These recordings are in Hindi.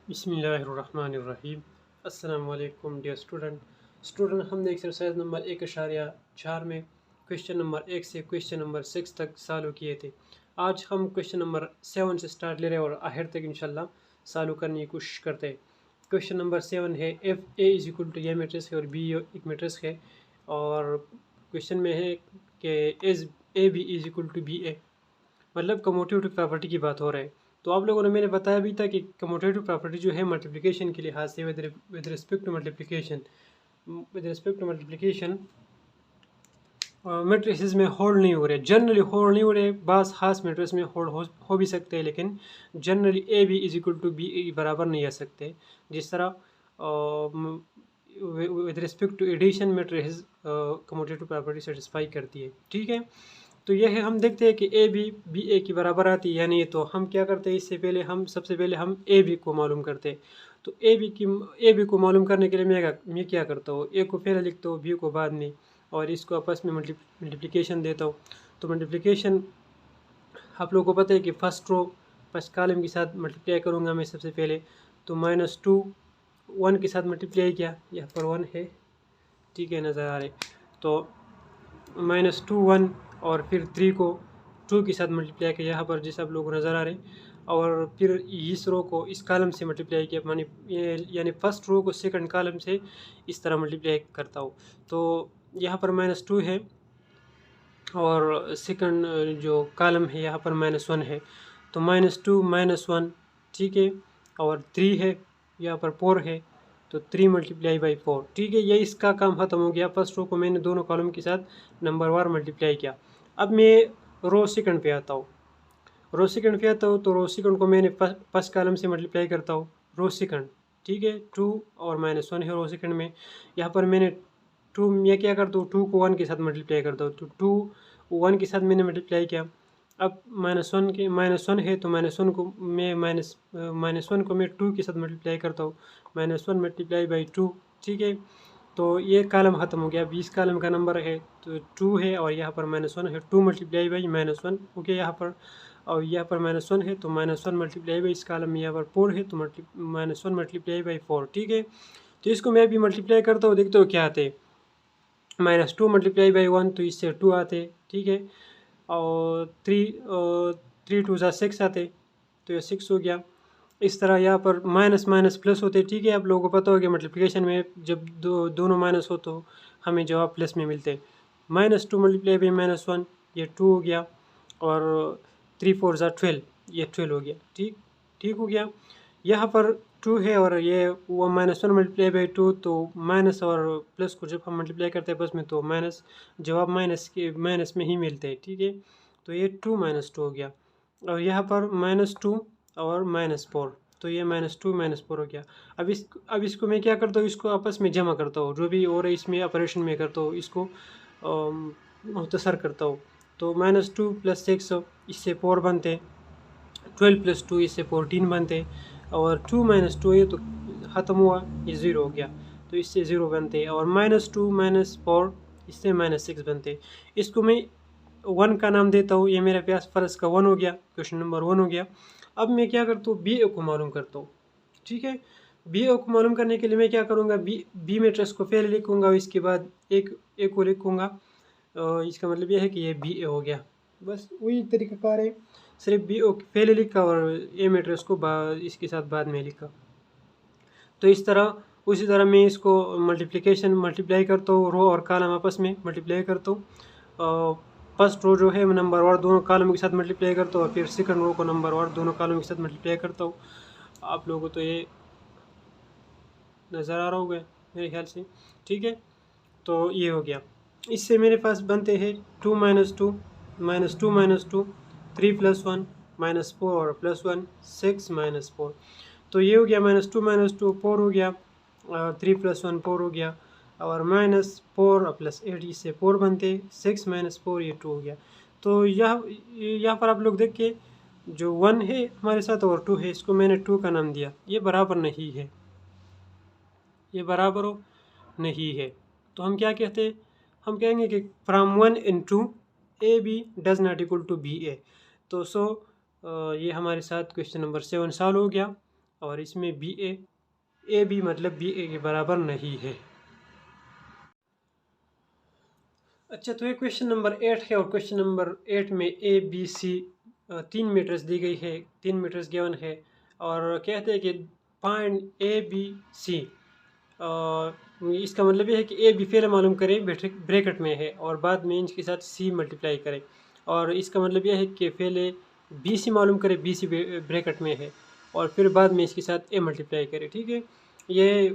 बिस्मिल्लाहिर्रहमानिर्रहीम। अस्सलाम वालेकुम डियर स्टूडेंट हमने एक्सरसाइज नंबर 1.4 में क्वेश्चन नंबर 1 से क्वेश्चन नंबर 6 तक सॉल्व किए थे। आज हम क्वेश्चन नंबर 7 से स्टार्ट ले रहे हैं और आखिर तक इंशाल्लाह सॉल्व करने की कोशिश करते हैं। क्वेश्चन नंबर 7 है if A is equal to A matrix है और बी एक मैट्रिक्स है, और क्वेश्चन में है कि as A B is equal to B A, मतलब कम्यूटेटिव प्रॉपर्टी की बात हो रहा है। तो आप लोगों ने मैंने बताया भी था कि कम्यूटेटिव प्रॉपर्टी जो है मल्टीप्लिकेशन के लिहाज से with respect to multiplication matrices में होल्ड नहीं हो रहे, जनरली होल्ड नहीं हो रहे। बास खास मैट्रिक्स में होल्ड हो भी सकते हैं, लेकिन generally A B is equal to B बराबर नहीं आ सकते। जिस तरह with respect to addition matrices commutative property satisfy करती है। ठीक है, तो यह है, हम देखते हैं कि ए बी बी ए की बराबर आती है यानी, तो हम क्या करते हैं, इससे पहले हम सबसे पहले हम ए बी को मालूम करते हैं। तो ए बी को मालूम करने के लिए मैं क्या करता हूँ, ए को पहले लिखता हूँ, बी को बाद में, और इसको आपस में मल्टीप्लिकेशन देता हूँ। तो मल्टीप्लिकेशन आप लोगों को पता है कि फर्स्ट कॉलम के साथ मल्टीप्लाई करूँगा मैं सबसे पहले। तो -2 1 के साथ मल्टीप्लाई किया, यहाँ पर 1 है, ठीक है, नज़र आ रहे। तो -2 1 और फिर 3 को 2 के साथ मल्टीप्लाई किया, यहाँ पर जैसे आप लोग नज़र आ रहे, और फिर इस रो को इस कॉलम से मल्टीप्लाई किया, मानी यानी फर्स्ट रो को सेकंड कॉलम से इस तरह मल्टीप्लाई करता हूँ। तो यहाँ पर -2 है और सेकंड जो कॉलम है यहाँ पर -1 है, तो -2 -1, ठीक है, और 3 है, यहाँ पर 4 है, तो 3 × 4, ठीक है। ये इसका काम ख़त्म हो गया। फर्स्ट रो को मैंने दोनों कॉलम के साथ नंबर वार मल्टीप्लाई किया। अब मैं रो सेकंड पे आता हूँ। तो रो सेकंड को मैंने फर्स्ट कॉलम से मल्टीप्लाई करता हूँ, रो सेकंड, ठीक है। 2 और -1 है रो सेकंड में। यहाँ पर मैं क्या करता हूँ, 2 को 1 के साथ मल्टीप्लाई करता हूँ, तो 2 1 के साथ मैंने मल्टीप्लाई किया। अब -1 है, तो -1 को मैं 2 के साथ मल्टीप्लाई करता हूँ, -1 × 2, ठीक है। तो ये कॉलम ख़त्म हो गया। 20 कॉलम का नंबर है, तो 2 है और यहाँ पर -1 है, 2 × -1 हो गया यहाँ पर, और यहाँ पर -1 है, तो -1 × इस कॉलम में यहाँ पर 4 है, तो -1 × 4, ठीक है। तो इसको मैं अभी मल्टीप्लाई करता हूँ, देखते हो क्या आते हैं। -2 × 1, तो इससे 2 आते, ठीक है, और 3 2 6 आते, तो ये 6 हो गया। इस तरह यहाँ पर माइनस माइनस प्लस होते, ठीक है। आप लोगों को पता होगा मल्टीप्लिकेशन में जब दोनों माइनस हो तो हमें जवाब प्लस में मिलते। -2 × -1, ये 2 हो गया, और 3 4 12, ये 12 हो गया, ठीक हो गया। यहाँ पर 2 है और ये वो -1 × 2, तो माइनस और प्लस को जब हम मल्टीप्लाई करते हैं बस में, तो जवाब माइनस में ही मिलते हैं, ठीक है। तो ये 2 -2 हो गया, और यहाँ पर -2 और -4, तो ये -2 -4 हो गया। अब इसको मैं क्या करता हूँ, इसको आपस में जमा करता हूँ, जो भी और इसमें ऑपरेशन में करता हूँ, इसको मुख्तसर करता हूँ। तो -2 + 6, इससे 4 बनते, 12 + 2, इससे 14 बनते, और 2 - 2 ये तो ख़त्म हुआ, ये 0 हो गया, तो इससे 0 बनते, और -2 -4, इससे -6 बनते। इसको मैं 1 का नाम देता हूँ, ये मेरे पास फ़र्ज़ का 1 हो गया, क्वेश्चन नंबर 1 हो गया। अब मैं क्या करता हूँ, बी ए को मालूम करता हूँ, ठीक है। बी ए को मालूम करने के लिए मैं क्या करूँगा, बी मैट्रिक्स को पहले लिखूँगा, इसके बाद एक ए को लिखूँगा, इसका मतलब यह है कि ये बी ए हो गया। बस वही तरीक़ाकार है, सिर्फ बी ओ पहले लिखा और ए मैट्रिक्स को इसके साथ बाद में लिखा। तो उसी तरह मैं इसको मल्टीप्लाई करता हूँ, रो और कॉलम आपस में मल्टीप्लाई करता हूँ। फर्स्ट रो जो है नंबर वार दोनों कॉलम के साथ मल्टीप्लाई करता हूँ, और फिर सेकंड रो को नंबर वार दोनों कॉलम के साथ मल्टीप्लाई करता हूँ। आप लोगों को तो ये नज़र आ रहा होगा मेरे ख्याल से, ठीक है। तो ये हो गया। इससे मेरे पास बनते हैं 2 - 2 -2 -2, 3 + 1 -4 और +1 6 -4, तो ये हो गया। -2 -2 4 हो गया, 3 + 1 4 हो गया, और -4 + 8, इससे 4 बनते, 6 -4, ये 2 हो गया। तो यहाँ पर आप लोग देख के, जो 1 है हमारे साथ और 2 है, इसको मैंने 2 का नाम दिया, ये बराबर नहीं है, ये बराबर नहीं है। तो हम क्या कहते हैं, हम कहेंगे कि from 1 × 2 A B does not equal to B A. तो ये हमारे साथ क्वेश्चन नंबर 7 सॉल्व हो गया, और इसमें ए बी मतलब बी ए के बराबर नहीं है। अच्छा, तो ये क्वेश्चन नंबर 8 है और क्वेश्चन नंबर 8 में ए बी सी 3 मीटर्स दी गई है, 3 मीटर्स गिवन है और कहते हैं कि फाइंड ए बी सी। इसका मतलब ये है कि ए बी पहले मालूम करें ब्रैकेट में है और बाद में इसके साथ सी मल्टीप्लाई करें, और इसका मतलब यह है कि पहले बी सी मालूम करें, बी सी ब्रैकेट में है और फिर बाद में इसके साथ ए मल्टीप्लाई करें। ठीक है, ये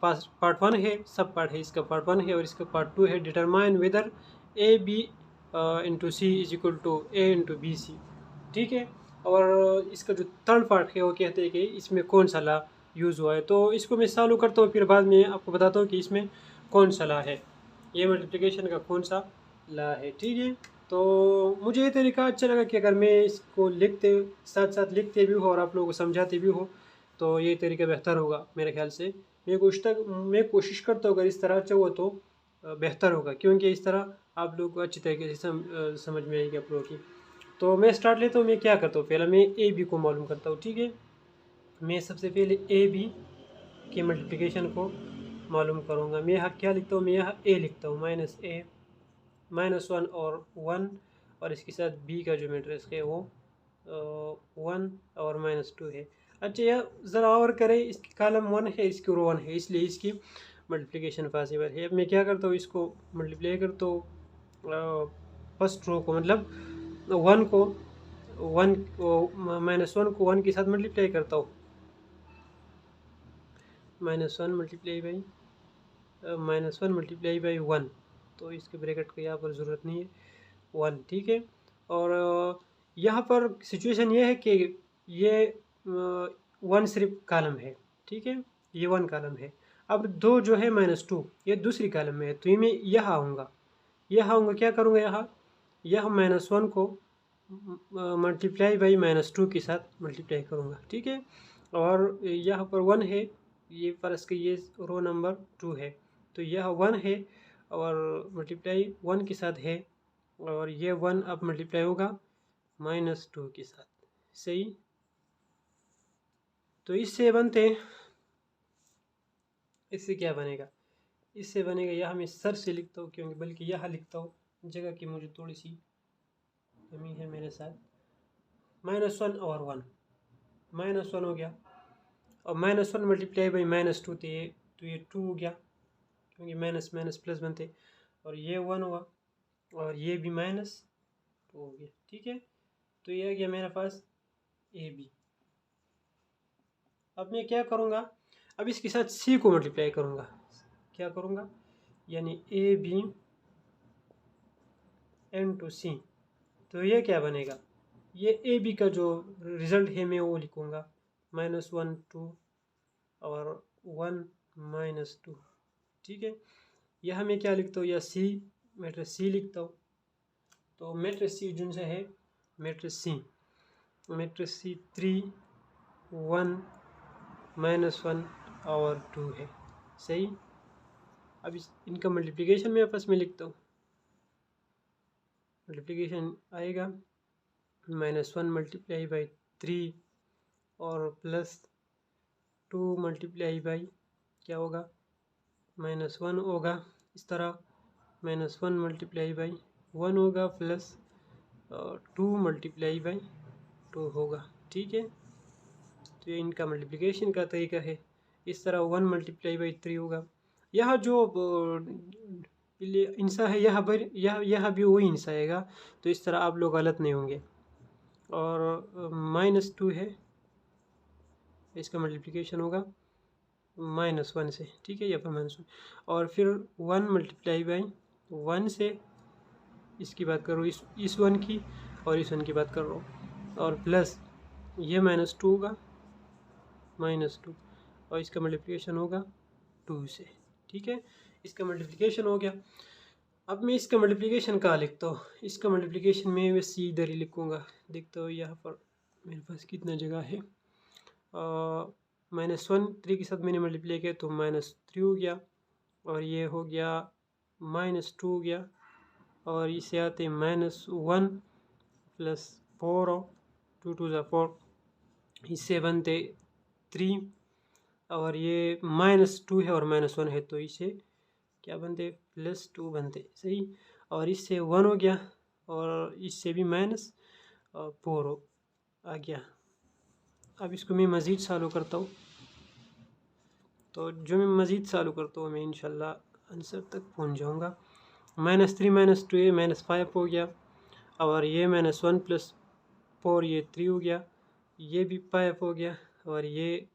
पार्ट 1 है, सब पार्ट है, इसका पार्ट 1 है और इसका पार्ट 2 है। Determine whether A B into C is equal to A into B C. ठीक है, और इसका जो थर्ड पार्ट है वो कहते हैं कि इसमें कौन सा ला यूज़ हुआ है। तो इसको मैं सॉल्व करता हूँ, फिर बाद में आपको बताता हूँ कि इसमें कौन सा ला है, ये मल्टीप्लिकेशन का कौन सा ला है। ठीक है, तो मुझे ये तरीका अच्छा लगा कि अगर मैं इसको लिखते साथ साथ लिखते भी हो और आप लोगों को समझाते भी हो तो ये तरीका बेहतर होगा मेरे ख्याल से। मैं कोशिश करता हूँ अगर इस तरह अच्छा हुआ तो बेहतर होगा, क्योंकि इस तरह आप लोग को अच्छी तरीके से समझ में आएगी आप लोगों की। तो मैं स्टार्ट लेता हूँ, मैं क्या करता हूँ, पहला मैं ए बी को मालूम करता हूँ। ठीक है, मैं सबसे पहले ए बी के मल्टीप्लिकेशन को मालूम करूँगा। मैं यहाँ क्या लिखता हूँ, मैं यहाँ ए लिखता हूँ, -1 और 1 और इसके साथ बी का जो मैट्रिक्स है वो 1 और -2 है। अच्छा, यह ज़रा और करें, इसकी कॉलम 1 है, इसकी रो 1 है, इसलिए इसकी मल्टीप्लिकेशन पॉसिबल है। अब मैं क्या करता हूँ, इसको मल्टीप्लाई करता हूँ फर्स्ट रो को, मतलब 1 को -1 को 1 के साथ मल्टीप्लाई करता हूँ, -1 मल्टीप्लाई बाई -1 तो इसके ब्रैकेट को यहाँ पर ज़रूरत नहीं है, 1। ठीक है, और यहाँ पर सिचुएशन ये है कि ये 1 सिर्फ कॉलम है। ठीक है, ये 1 कॉलम है। अब 2 जो है -2 ये दूसरी कॉलम में है, तो ये मैं यहाँ आऊँगा, क्या करूँगा, यह -1 को मल्टीप्लाई बाई -2 के साथ मल्टीप्लाई करूँगा। ठीक है, और यहाँ पर 1 है, ये फर्स्ट के ये रो नंबर 2 है, तो यह 1 है और मल्टीप्लाई 1 के साथ है, और ये 1 अब मल्टीप्लाई होगा -2 के साथ। सही, तो इससे बनते, इससे क्या बनेगा, इससे बनेगा, यह मैं सर से लिखता हूँ, क्योंकि बल्कि यहाँ लिखता हूँ, जगह की मुझे थोड़ी सी कमी है मेरे साथ। -1 और 1, -1 हो गया और -1 मल्टीप्लाई बाई -2 तो ये 2 हो गया, क्योंकि माइनस माइनस प्लस बनते, और ये 1 हुआ और ये भी -2 हो गया। ठीक है, तो ये आ गया मेरे पास ए बी। अब मैं क्या करूँगा, अब इसके साथ सी को मल्टीप्लाई करूँगा, क्या करूँगा, यानी ए बी इंटू सी। तो ये क्या बनेगा, ये ए बी का जो रिज़ल्ट है मैं वो लिखूँगा, -1 2 और 1 -2। ठीक है, यह मैं क्या लिखता हूँ, या सी मैट्रिक्स सी लिखता हूँ। तो मैट्रिक्स सी जिन से है मैट्रिक्स सी 3 1 -1 और 2 है। सही, अब इनका मल्टीप्लिकेशन मैं आपस में लिखता हूँ। मल्टीप्लिकेशन आएगा -1 मल्टीप्लाई बाई 3 और +2 मल्टीप्लाई बाई क्या होगा, -1 होगा, इस तरह -1 मल्टीप्लाई बाई 1 होगा प्लस 2 मल्टीप्लाई बाई 2 होगा। ठीक है, तो ये इनका मल्टीप्लिकेशन का तरीका है। इस तरह 1 मल्टीप्लाई बाई 3 होगा। यह जो इंसा है, यहाँ पर यह भी वही इंसा आएगा, तो इस तरह आप लोग गलत नहीं होंगे। और -2 है, इसका मल्टीप्लिकेशन होगा -1 से। ठीक है, या फिर -1 और फिर 1 मल्टीप्लाई बाई 1 से, इसकी बात कर रहा हूँ, इस 1 की और इस 1 की बात कर रहा हूँ, और प्लस ये -2 होगा, -2 और इसका मल्टीप्लिकेशन होगा 2 से। ठीक है, इसका मल्टीप्लिकेशन हो गया। अब मैं इसका मल्टीप्लिकेशन कहाँ लिखता हूँ, इसका मल्टीप्लिकेशन में वैसे इधर ही लिखूँगा। देखता हूँ यहाँ पर मेरे पास कितना जगह है, -1 3 के साथ मैंने मल्टीप्लाई किया तो -3 हो गया, और ये हो गया -2 हो गया, और इसे आते -1 + 4 2 2 ज़ा 4, इससे बनते 3 और ये -2 है और -1 है, तो इसे क्या बनते, +2 बनते, सही। और इससे 1 हो गया और इससे भी -4 आ गया। अब इसको मैं मज़ीद चालू करता हूँ, तो जो मैं मज़ीद चालू करता हूँ मैं इंशाल्लाह आंसर तक पहुँच जाऊँगा। -3 -2 ये -5 हो गया और ये -1 + 4 ये 3 हो गया, ये भी 5 हो गया और ये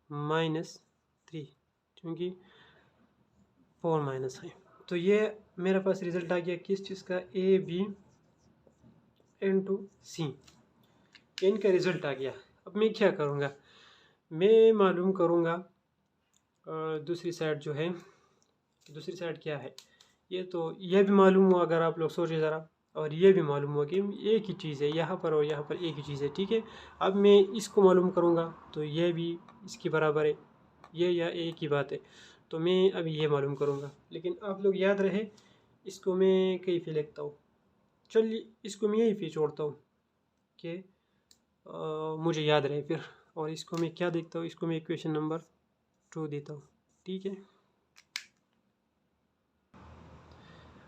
-3 क्योंकि 4 माइनस है। तो ये मेरे पास रिज़ल्ट आ गया किस चीज़ का, AB × C, इनका रिज़ल्ट आ गया। अब मैं क्या करूँगा, मैं मालूम करूँगा दूसरी साइड जो है, दूसरी साइड क्या है, ये तो ये भी मालूम हुआ अगर आप लोग सोचे ज़रा, और ये भी मालूम हुआ कि एक ही चीज़ है, यहाँ पर और यहाँ पर एक ही चीज़ है, ठीक है। अब मैं इसको मालूम करूँगा तो ये भी इसकी बराबर है, ये या एक ही बात है, तो मैं अभी ये मालूम करूँगा। लेकिन आप लोग याद रहे, इसको मैं कहीं पे लिखता हूँ, चलिए इसको मैं यहीं पे छोड़ता हूँ कि मुझे याद रहे फिर। और इसको मैं क्या देखता हूँ, इसको मैं इक्वेशन नंबर 2 देता हूँ, ठीक है।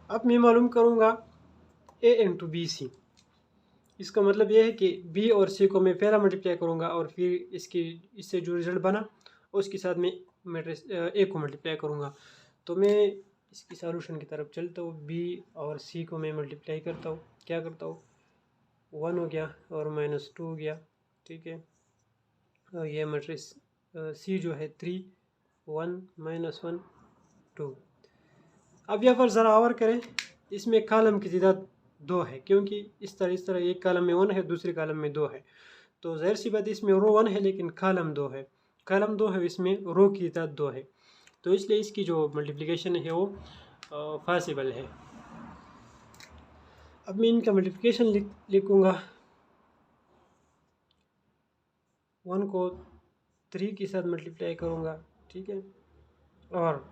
अब मैं मालूम करूँगा A × BC, इसका मतलब ये है कि B और C को मैं पहला मल्टीप्लाई करूँगा और फिर इससे जो रिज़ल्ट बना उसके साथ मैं मैट्रिक्स A को मल्टीप्लाई करूँगा। तो मैं इसकी सॉल्यूशन की तरफ चलता हूँ, B और C को मैं मल्टीप्लाई करता हूँ, क्या करता हूँ, 1 हो गया और -2 हो गया, ठीक है। और ये मैट्रिक्स C जो है 3 1 -1 2। अब यहाँ पर ज़रा और करें, इसमें कॉलम की तादाद 2 है, क्योंकि इस तरह एक कॉलम में 1 है, दूसरे कॉलम में 2 है, तो ज़ाहिर सी बात इसमें रो 1 है लेकिन कॉलम 2 है, कॉलम 2 है, इसमें रो की तादाद 2 है, तो इसलिए इसकी जो मल्टीप्लिकेशन है वो पॉसिबल है। अब मैं इनका मल्टीप्लिकेशन लिखूँगा, 1 को 3 के साथ मल्टीप्लाई करूँगा, ठीक है। और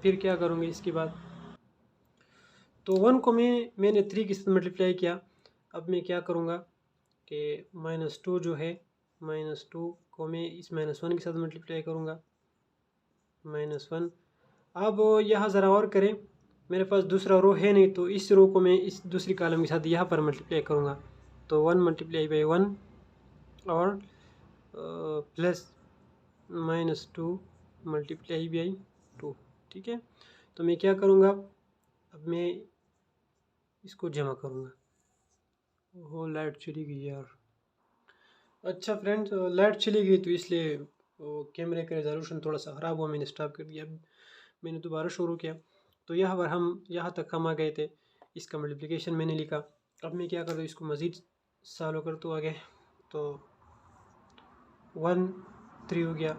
फिर क्या करूँगी इसके बाद, तो 1 को मैंने 3 के साथ मल्टीप्लाई किया। अब मैं क्या करूँगा कि -2 जो है, -2 को मैं इस -1 के साथ मल्टीप्लाई करूँगा, -1। अब यहाँ ज़रा और करें, मेरे पास दूसरा रो है नहीं, तो इस रो को मैं इस दूसरी कॉलम के साथ यहाँ पर मल्टीप्लाई करूँगा, तो 1 × 1 और प्लस -2 × 2, ठीक है। तो मैं क्या करूँगा, अब मैं इसको जमा करूँगा। वो लाइट चली गई यार। अच्छा फ्रेंड्स, लाइट चली गई तो इसलिए कैमरे का रेजोल्यूशन थोड़ा सा ख़राब हुआ, मैंने स्टॉप कर दिया। मैंने दोबारा शुरू किया, तो यहाँ पर हम यहाँ तक हम आ गए थे, इसका मल्टीप्लिकेशन मैंने लिखा। अब मैं क्या करता हूँ, इसको मज़ीद सॉल्व करता हूँ आगे, तो 1 3 हो गया,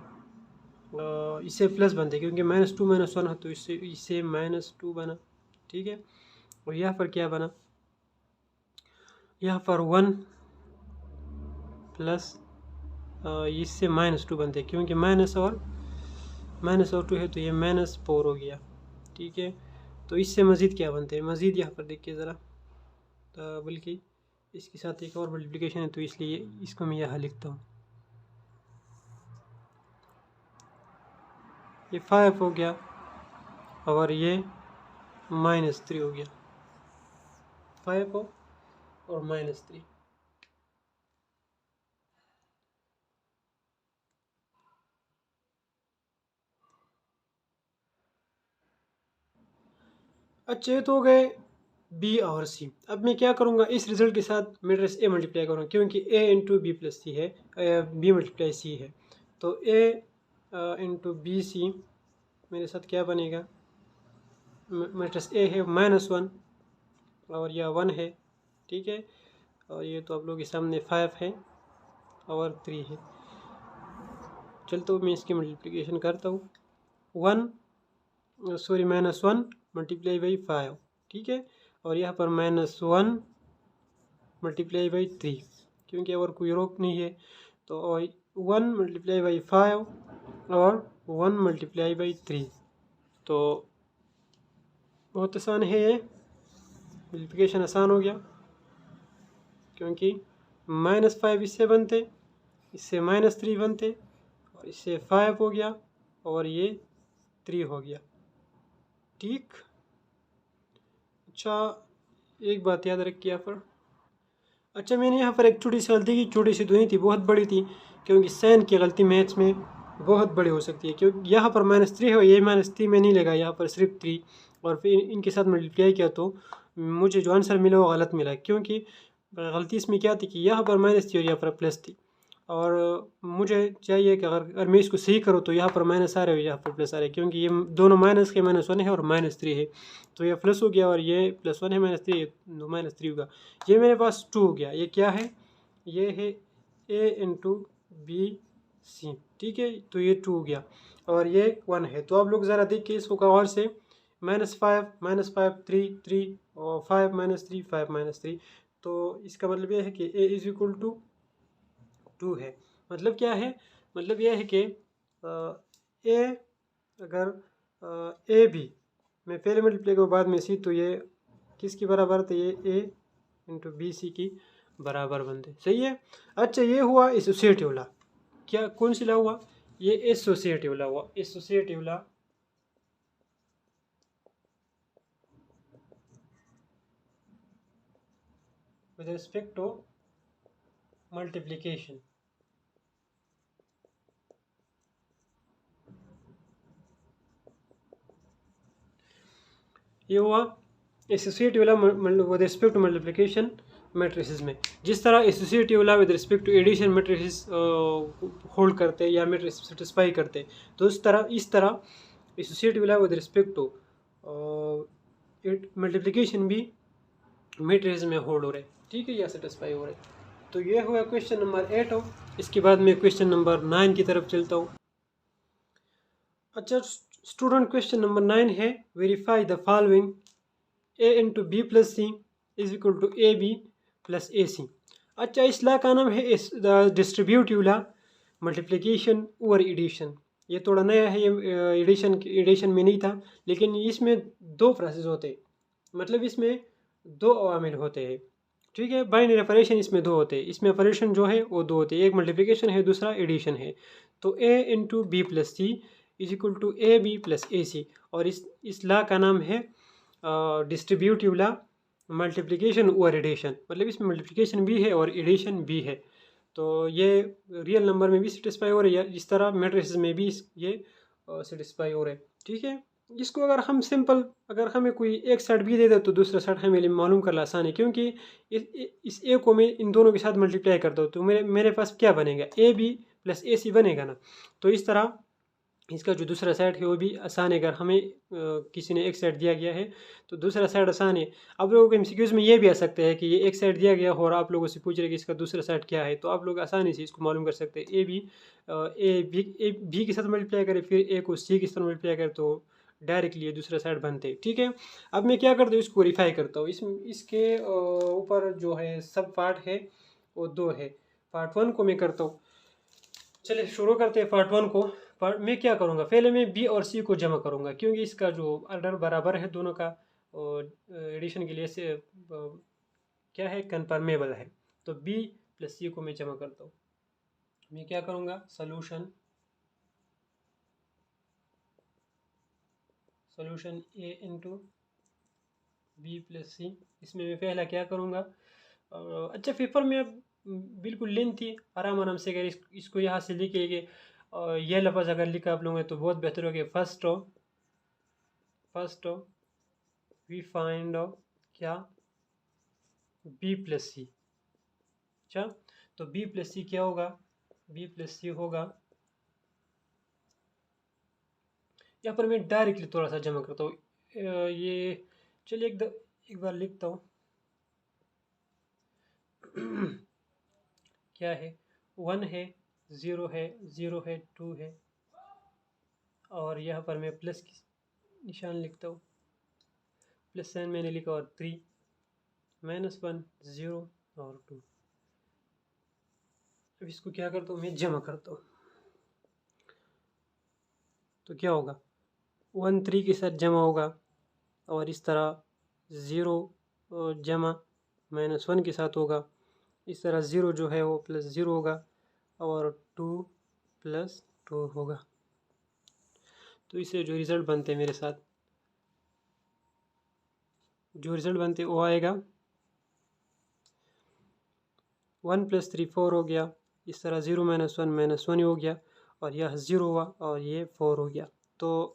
इससे प्लस बनते क्योंकि -2 -1 है, तो इससे -2 बना, ठीक है। और यहाँ पर क्या बना, यहाँ पर 1 प्लस इससे -2 बनते क्योंकि माइनस और -2 है, तो ये -4 हो गया, ठीक है। तो इससे मज़ीद क्या बनते हैं, मज़ीद यहाँ पर देखिए ज़रा, बल्कि इसके साथ एक और मल्टीप्लिकेशन है, तो इसलिए इसको मैं यहाँ लिखता हूँ, ये 5 हो गया और ये -3 हो गया, 5 और -3। अच्छा, ये तो हो गए बी और सी। अब मैं क्या करूँगा, इस रिज़ल्ट के साथ मैट्रिक्स ए मल्टीप्लाई करूँगा, क्योंकि ए × B+C है, बी × C है, तो ए × BC मेरे साथ क्या बनेगा, मैट्रिक्स ए है -1 और यह 1 है, ठीक है। और ये तो आप लोगों के सामने 5 है और 3 है। चलते मैं इसकी मल्टीप्लिकेशन करता हूँ, -1 × 5, ठीक है। और यहाँ पर -1 × 3, क्योंकि और कोई रोक नहीं है, तो 1 × 5 और 1 × 3, तो बहुत आसान है, ये मल्टीप्लिकेशन आसान हो गया, क्योंकि -5 इससे बनते इससे -3 बनते और इससे 5 हो गया और ये 3 हो गया। ठीक। अच्छा, एक बात याद रखिए यहाँ पर। अच्छा, मैंने यहाँ पर एक छोटी सी गलती की, छोटी सी तो नहीं थी, बहुत बड़ी थी, क्योंकि साइन की गलती मैथ्स में बहुत बड़ी हो सकती है। क्योंकि यहाँ पर -3 है, ये -3 में नहीं लगा, यहाँ पर सिर्फ 3 और फिर इनके साथ मल्टीप्लाई किया तो मुझे जो आंसर मिला वो गलत मिला। क्योंकि गलती इसमें क्या थी कि यहाँ पर -3 और यहाँ पर प्लस थी, और मुझे चाहिए कि अगर मैं इसको सही करूँ तो यहाँ पर माइनस आ रहा है, यहाँ पर प्लस आ रहा है, क्योंकि ये दोनों माइनस के -1 है और -3 है, तो ये प्लस हो गया और ये +1 है, -3 -3 होगा। ये मेरे पास 2 हो गया। ये क्या है? ये है a इंटू बी सी। ठीक है, तो ये 2 हो गया और ये 1 है। तो आप लोग ज़रा देखिए इसको गौर से, -5 3 3 और 5 -3 5 -3, तो इसका मतलब ये है कि a इज इक्वल टू 2 है। मतलब क्या है? मतलब यह है कि ए, अगर ए बी मैं पहले मल्टीप्लाई करूँ बाद में सी, तो ये किसकी बराबर थे? ये ए इंटू बी सी की बराबर बनते। सही है। अच्छा, ये हुआ एसोसिएटिव लॉ। क्या, कौन सी लॉ हुआ? ये एसोसिएटिव लॉ हुआ। Associative law with respect to multiplication. ये हुआ associative law with respect to multiplication matrices में। जिस तरह associative law with respect to addition matrices hold करते हैं या मैट्रिस सेटिस्फाई करते हैं, तो इस तरह associative law with respect to multiplication भी मैट्रिसेस में होल्ड हो रहे। ठीक है, या सेटिस्फाई हो रहे। तो ये हुआ क्वेश्चन नंबर 8 हो। इसके बाद मैं क्वेश्चन नंबर 9 की तरफ चलता हूँ। अच्छा स्टूडेंट, क्वेश्चन नंबर 9 है, verify the following a into B plus C is equal to A B plus A C. अच्छा, इस लॉ का नाम है distributive law multiplication over addition. ये थोड़ा नया है, ये एडिशन में नहीं था, लेकिन इसमें दो प्रोसेस होते हैं, मतलब इसमें दो अवामिल होते हैं। ठीक है, बाइनरी ऑपरेशन इसमें दो होते हैं। इसमें ऑपरेशन जो है वो दो होते हैं, एक मल्टीप्लिकेशन है, दूसरा एडिशन है। तो a into B plus C is equal to A B plus A C, और इस लॉ का नाम है distributive law multiplication over addition. मतलब इसमें मल्टीप्लिकेशन भी है और एडिशन भी है। तो ये रियल नंबर में भी सेटिस्फाई हो रही है, इस तरह मैट्रिसेस में भी ये सेटिस्फाई हो रहे हैं। ठीक है, इसको अगर हम सिंपल, अगर हमें कोई एक सेट भी दे दे तो दूसरा सेट हमें मालूम करना आसान है, क्योंकि इस ए को मैं इन दोनों के साथ मल्टीप्लाई करता हूँ तो मेरे पास क्या बनेगा? ए बी प्लस ए सी बनेगा ना। तो इस तरह इसका जो दूसरा सेट है वो भी आसान है। अगर हमें किसी ने एक सेट दिया गया है तो दूसरा सेट आसान है। आप लोगों को एमसीक्यूज में ये भी आ सकते हैं कि ये एक सेट दिया गया हो और आप लोगों से पूछ रहे कि इसका दूसरा सेट क्या है, तो आप लोग आसानी से इसको मालूम कर सकते हैं। ए बी के साथ मल्टीप्लाई करें, फिर ए को सी के साथ मल्टीप्लाई करें, तो डायरेक्टली ये दूसरा सेट बनते हैं। ठीक है, अब मैं क्या करता हूँ, इसको वेरीफाई करता हूँ। इसके ऊपर जो है सब पार्ट है वो दो है। पार्ट 1 को मैं करता हूँ। चलिए शुरू करते हैं पार्ट 1 को। पार्ट मैं क्या करूँगा, पहले मैं बी और सी को जमा करूँगा, क्योंकि इसका जो ऑर्डर बराबर है दोनों का, एडिशन के लिए से क्या है, कन्फर्मेबल है। तो बी प्लस सी को मैं जमा करता हूँ। मैं क्या करूँगा, solution A into B plus सी। इसमें मैं पहला क्या करूँगा, अच्छा पेपर में अब बिल्कुल लेंथी आराम आराम से, अगर इसको यहाँ से लिखेंगे यह लफ्ज़ अगर लिखा आप लोगों ने तो बहुत बेहतर हो गया। फर्स्ट वी फाइंड क्या, बी प्लस सी। अच्छा, तो बी प्लस सी क्या होगा, बी प्लस सी होगा, यहाँ पर मैं डायरेक्टली थोड़ा सा जमा करता हूँ। ये चलिए एक बार लिखता हूँ। क्या है, 1 है, 0 है, 0 है, 2 है, और यहाँ पर मैं प्लस की निशान लिखता हूँ, प्लस साइन मैंने लिखा, और 3 -1 0 और 2। अब इसको क्या करता हूँ, मैं जमा करता हूँ, तो क्या होगा, 1 3 के साथ जमा होगा, और इस तरह 0 जमा -1 के साथ होगा, इस तरह 0 जो है वो +0 होगा, और 2 + 2 होगा। तो इससे जो रिज़ल्ट बनते हैं मेरे साथ, जो रिज़ल्ट बनते वो आएगा 1 + 3 4 हो गया। इस तरह 0 - 1 - 1 ही हो गया और यह 0 हुआ और ये 4 हो गया। तो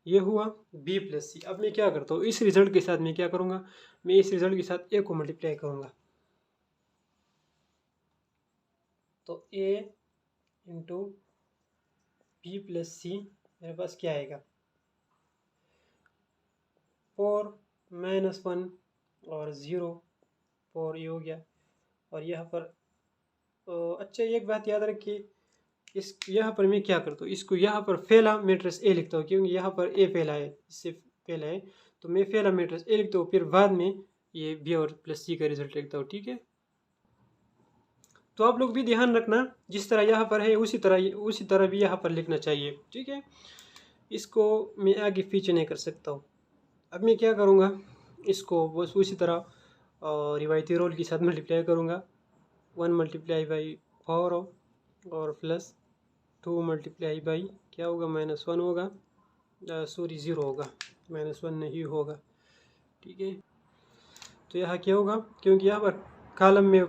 ये हुआ b + c। अब मैं क्या करता हूँ, इस रिज़ल्ट के साथ मैं क्या करूँगा, मैं इस रिज़ल्ट के साथ a को मल्टीप्लाई करूँगा। तो a × b + c मेरे पास क्या आएगा, 4 - 1 और 0, 4 ये हो गया। और यहाँ पर अच्छा एक बात याद रखिए, इस यहाँ पर मैं क्या करता हूँ, इसको यहाँ पर फैला मैट्रिक्स ए लिखता हूँ, क्योंकि यहाँ पर ए फैला है, इससे फैला है, तो मैं फैला मैट्रिक्स ए लिखता हूँ, फिर बाद में ये बी और प्लस सी का रिजल्ट लिखता हूँ। ठीक है, तो आप लोग भी ध्यान रखना, जिस तरह यहाँ पर है उसी तरह भी यहाँ पर लिखना चाहिए। ठीक है, इसको मैं आगे पीछे नहीं कर सकता हूँ। अब मैं क्या करूँगा, इसको बस उसी तरह रिवायती रोल के साथ मल्टीप्लाई करूँगा। 1 × 4 और प्लस 2 × क्या होगा, -1 होगा, सॉरी 0 होगा, -1 नहीं होगा। ठीक है, तो यहाँ क्या होगा, क्योंकि यहाँ पर कॉलम में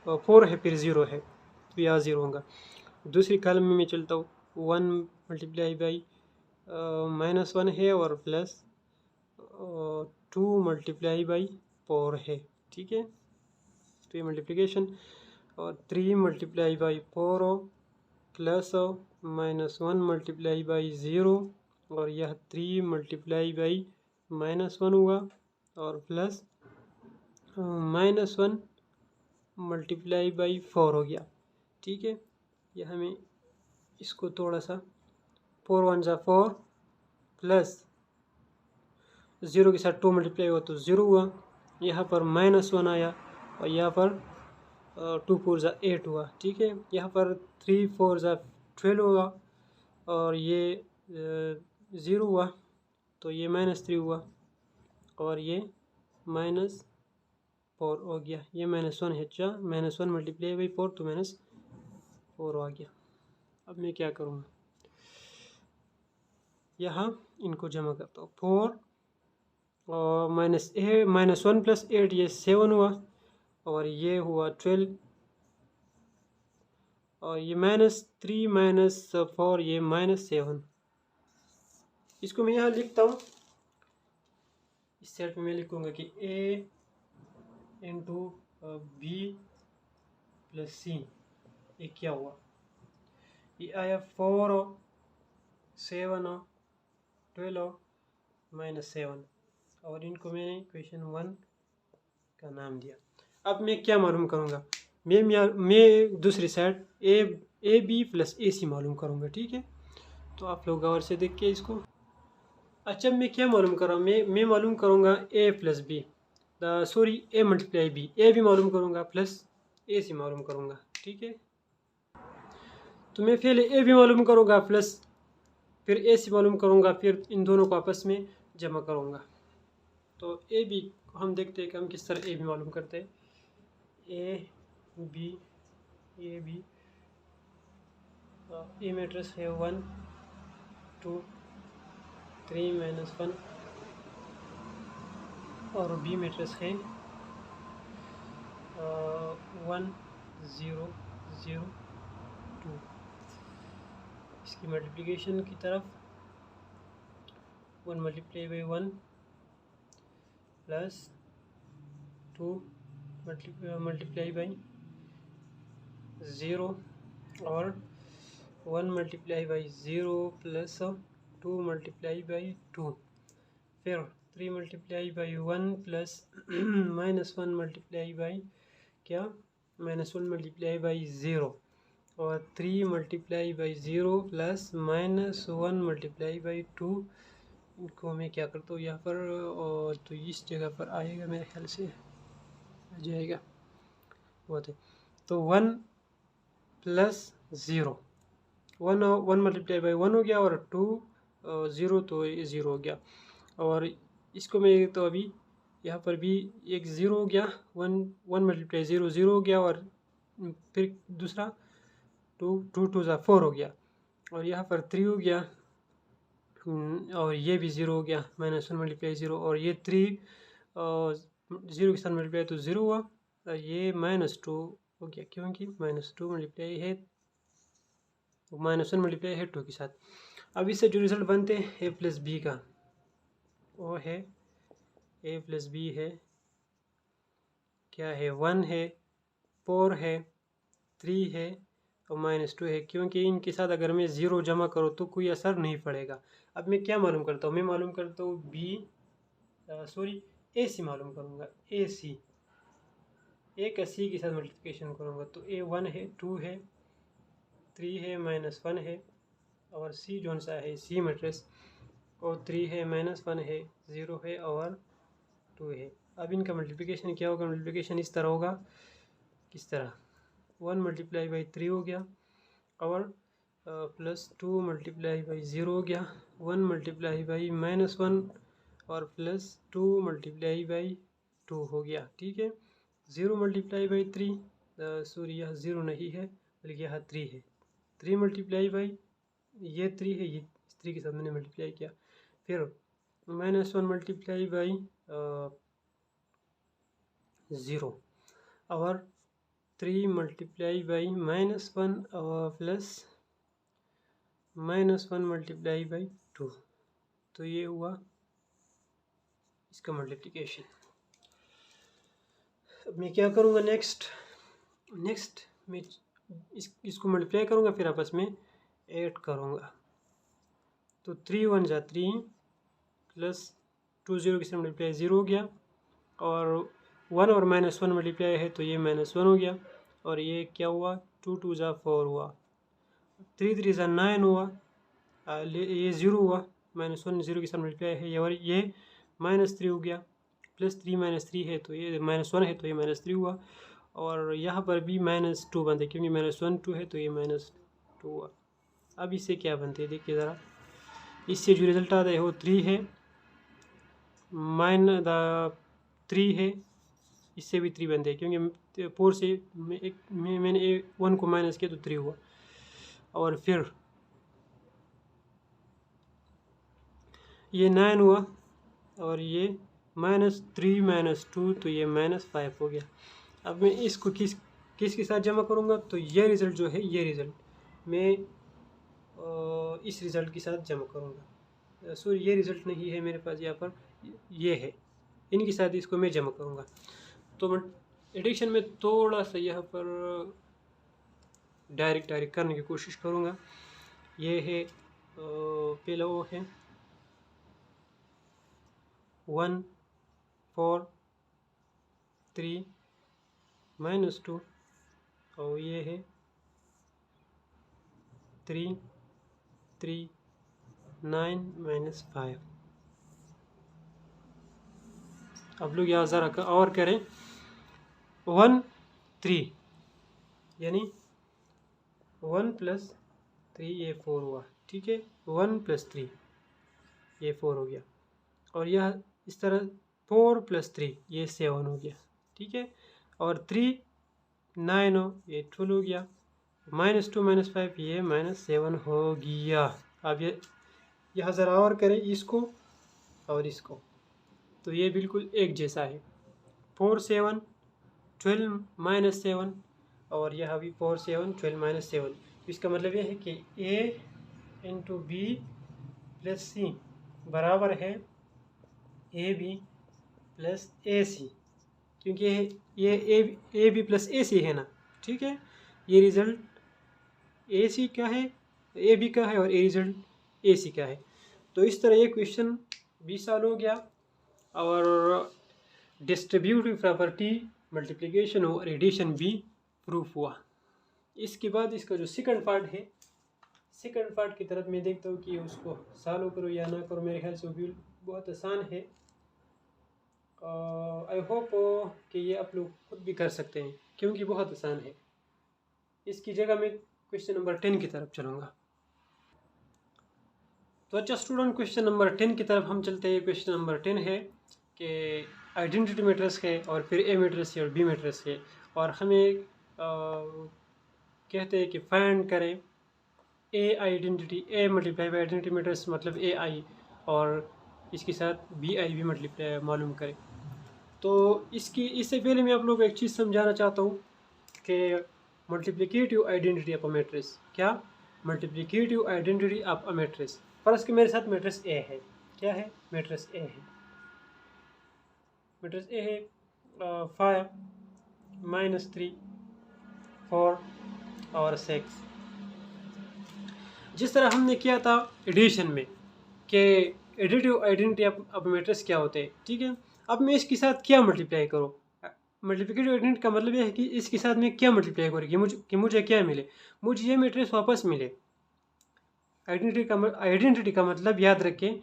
4 है फिर 0 है, तो यहाँ 0 होगा। दूसरी कॉलम में मैं चलता हूँ, 1 × -1 है और प्लस 2 × 4 है। ठीक है, तो ये मल्टीप्लिकेशन, और 3 × 4 प्लस -1 × 0, और यह 3 × -1 हुआ और प्लस -1 × 4 हो गया। ठीक है, यह हमें इसको थोड़ा सा 4 × 1 = 4 प्लस 0 के साथ 2 मल्टीप्लाई हुआ तो 0 हुआ, यहाँ पर -1 आया और यहाँ पर 2 × 4 = 8 हुआ। ठीक है, यहाँ पर 3 × 4 = 12 हुआ और ये 0 हुआ, तो ये -3 हुआ और ये -4 हो गया। ये -1 है, -1 × 4 तो -4 आ गया। अब मैं क्या करूँगा, यहाँ इनको जमा करता हूँ, 4 और -1 + 8 ये 7 हुआ और ये हुआ 12 और ये -3 - 4 ये -7। इसको मैं यहाँ लिखता हूँ, इस सेट में मैं लिखूँगा कि a × b + c ये क्या हुआ, ये आया 4 7 12 -7 और इनको मैंने क्वेश्चन 1 का नाम दिया। अब मैं क्या मालूम करूँगा, मैं दूसरी साइड ए बी + ए सी मालूम करूँगा। ठीक है, तो आप लोग गौर से देखिए इसको। अच्छा, मैं क्या मालूम कर रहा हूँ, मैं मालूम करूँगा a + b, sorry a × b, ए भी मालूम करूँगा प्लस ए सी मालूम करूँगा। ठीक है, तो मैं पहले ए भी मालूम करूँगा प्लस फिर ए सी मालूम करूँगा, फिर इन दोनों को आपस में जमा करूँगा। तो ए बी हम देखते हैं कि हम किस तरह ए बी मालूम करते हैं। ए बी ए मैट्रिक्स है 1 2 3 -1 और बी मैट्रिक्स है 1 0 0 2। इसकी मल्टीप्लिकेशन की तरफ 1 × 1 प्लस 2 × 0 और 1 × 0 प्लस 2 × 2, फिर 3 × 1 प्लस -1 × क्या, -1 × 0 और 3 × 0 प्लस -1 × 2। इनको मैं क्या करता हूँ यहाँ पर, और तो इस जगह पर आएगा, मेरे ख्याल से आ जाएगा बहुत है। तो 1 + 0, 1 × 1 हो गया और 2 0 तो 0 हो गया। और इसको मैं तो अभी यहाँ पर भी एक 0 हो गया, 1 × 0 0 हो गया और फिर दूसरा टू टू ज़ा 4 हो गया, और यहाँ पर 3 हो गया, और ये भी 0 हो गया, -1 मल्टीप्लाई 0, और ये 3 0 के साथ मल्टीप्लाई तो 0 हुआ, और ये -2 हो गया क्योंकि -2 मल्टीप्लाई है, -1 मल्टीप्लाई है 2 के साथ। अब इससे जो रिजल्ट बनते हैं a प्लस बी का, वो है a प्लस बी है, क्या है, 1 है, 4 है, 3 है और -2 है, क्योंकि इनके साथ अगर मैं 0 जमा करूँ तो कोई असर नहीं पड़ेगा। अब मैं क्या मालूम करता हूँ, मैं मालूम करता हूँ ए सी मालूम करूँगा, ए सी, ए का सी के साथ मल्टीप्लिकेशन करूँगा तो ए 1 है, 2 है, 3 है, -1 है, और सी जो सा है सी मैट्रिक्स, और 3 है, -1 है, 0 है और 2 है। अब इनका मल्टीप्लिकेशन क्या होगा, मल्टीप्लिकेशन इस तरह होगा, किस तरह, 1 मल्टीप्लाई बाई 3 हो गया, और +2 मल्टीप्लाई बाई 0 हो गया, 1 मल्टीप्लाई बाई -1 और +2 मल्टीप्लाई बाई 2 हो गया, ठीक है। 0 मल्टीप्लाई बाई 3, सॉरी यह 0 नहीं है बल्कि यहाँ 3 है, 3 मल्टीप्लाई बाई, ये 3 है, ये 3 के साथ मैंने मल्टीप्लाई किया, फिर -1 मल्टीप्लाई बाई 0 और 3 मल्टीप्लाई बाई -1 और प्लस -1 मल्टीप्लाई बाई 2, तो ये हुआ इसका मल्टीप्लिकेशन। अब मैं क्या करूँगा, नेक्स्ट मैं इसको मल्टीप्लाई करूँगा, फिर आपस में ऐड करूँगा, तो 3 1 जा 3 प्लस 2 0 के साथ मल्टीप्लाई 0 हो गया, और 1 और -1 मल्टीप्लाई है तो ये -1 हो गया, और ये क्या हुआ, 2 2 जा 4 हुआ, 3 3 जा 9 हुआ, ये 0 हुआ, -1 0 के साथ मल्टीप्लाई है, और ये -3 हो गया, +3 -3 है तो ये -1 है तो ये -3 हुआ, और यहाँ पर भी -2 बनते क्योंकि -1 2 है तो ये -2 हुआ। अब इससे क्या बनते हैं देखिए ज़रा, इससे जो रिजल्ट आता है वो 3 है, -3 है, इससे भी 3 बनते हैं क्योंकि 4 से मैंने 1 को माइनस किया तो 3 हुआ, और फिर ये 9 हुआ, और ये -3 -2 तो ये -5 हो गया। अब मैं इसको किसके साथ जमा करूँगा, तो ये रिज़ल्ट जो है, ये रिज़ल्ट मैं इस रिज़ल्ट के साथ जमा करूँगा, सॉरी ये रिज़ल्ट नहीं है मेरे पास, यहाँ पर ये है, इनके साथ इसको मैं जमा करूँगा। तो मैं एडिशन में थोड़ा सा यहाँ पर डायरेक्ट करने की कोशिश करूँगा। ये है पहला वो है 1 4 3 -2, और ये है 3 3 9 -5। अब लोग यहाँ ज़रा और करें, 1 3 यानी 1 + 3 ये 4 हुआ, ठीक है, 1 + 3 ये 4 हो गया, और यह इस तरह 4 + 3 ये 7 हो गया, ठीक है, और 3 9 हो ये 12 हो गया, -2 -5 ये -7 हो गया। अब ये यहाँ ज़रा और करें इसको और इसको, तो ये बिल्कुल एक जैसा है, 4 7 12 -7, और यह भी 4 7 12 -7, तो इसका मतलब ये है कि A × B + C बराबर है AB + AC, क्योंकि ये AB + AC है ना, ठीक है, ये रिज़ल्ट AC का है, AB का है, और ये रिज़ल्ट AC का है। तो इस तरह ये क्वेश्चन 20 साल हो गया, और डिस्ट्रीब्यूटिव प्रॉपर्टी मल्टीप्लिकेशन और एडिशन भी प्रूफ हुआ। इसके बाद इसका जो सेकंड पार्ट है, सेकंड पार्ट की तरफ मैं देखता हूँ कि उसको सॉल्व करो या ना करो, मेरे ख्याल से वो भी बहुत आसान है। आई होप कि ये आप लोग खुद भी कर सकते हैं क्योंकि बहुत आसान है। इसकी जगह मैं क्वेश्चन नंबर 10 की तरफ चलूँगा। तो अच्छा स्टूडेंट, क्वेश्चन नंबर 10 की तरफ हम चलते हैं। क्वेश्चन नंबर 10 है कि आइडेंटिटी मैट्रिक्स है, और फिर ए मैट्रिक्स है और बी मैट्रिक्स है, और हमें कहते हैं कि फाइंड करें A identity, A multiply by identity matrix मतलब ए आई, और इसके साथ बी आई भी मल्टीप्लाई मालूम करें। तो इससे पहले मैं आप लोगों को एक चीज़ समझाना चाहता हूँ कि multiplicative identity of a matrix क्या, multiplicative identity of a matrix. First के मेरे साथ मैट्रिक्स ए है, क्या है, मैट्रिक्स ए है, मैट्रिक्स ए है 5 -3 4 और 6। जिस तरह हमने किया था एडिशन में कि एडिटिव आइडेंटिटी ऑफ मैट्रिक्स क्या होते हैं, ठीक है। अब मैं इसके साथ क्या मल्टीप्लाई करूँ, मल्टीप्लिकेटिव आइडेंटिटी का मतलब यह है कि इसके साथ मैं क्या मल्टीप्लाई करूँ कि मुझे क्या मिले, मुझे ये मैट्रिक्स वापस मिले। आइडेंटिटी का मतलब याद रखें,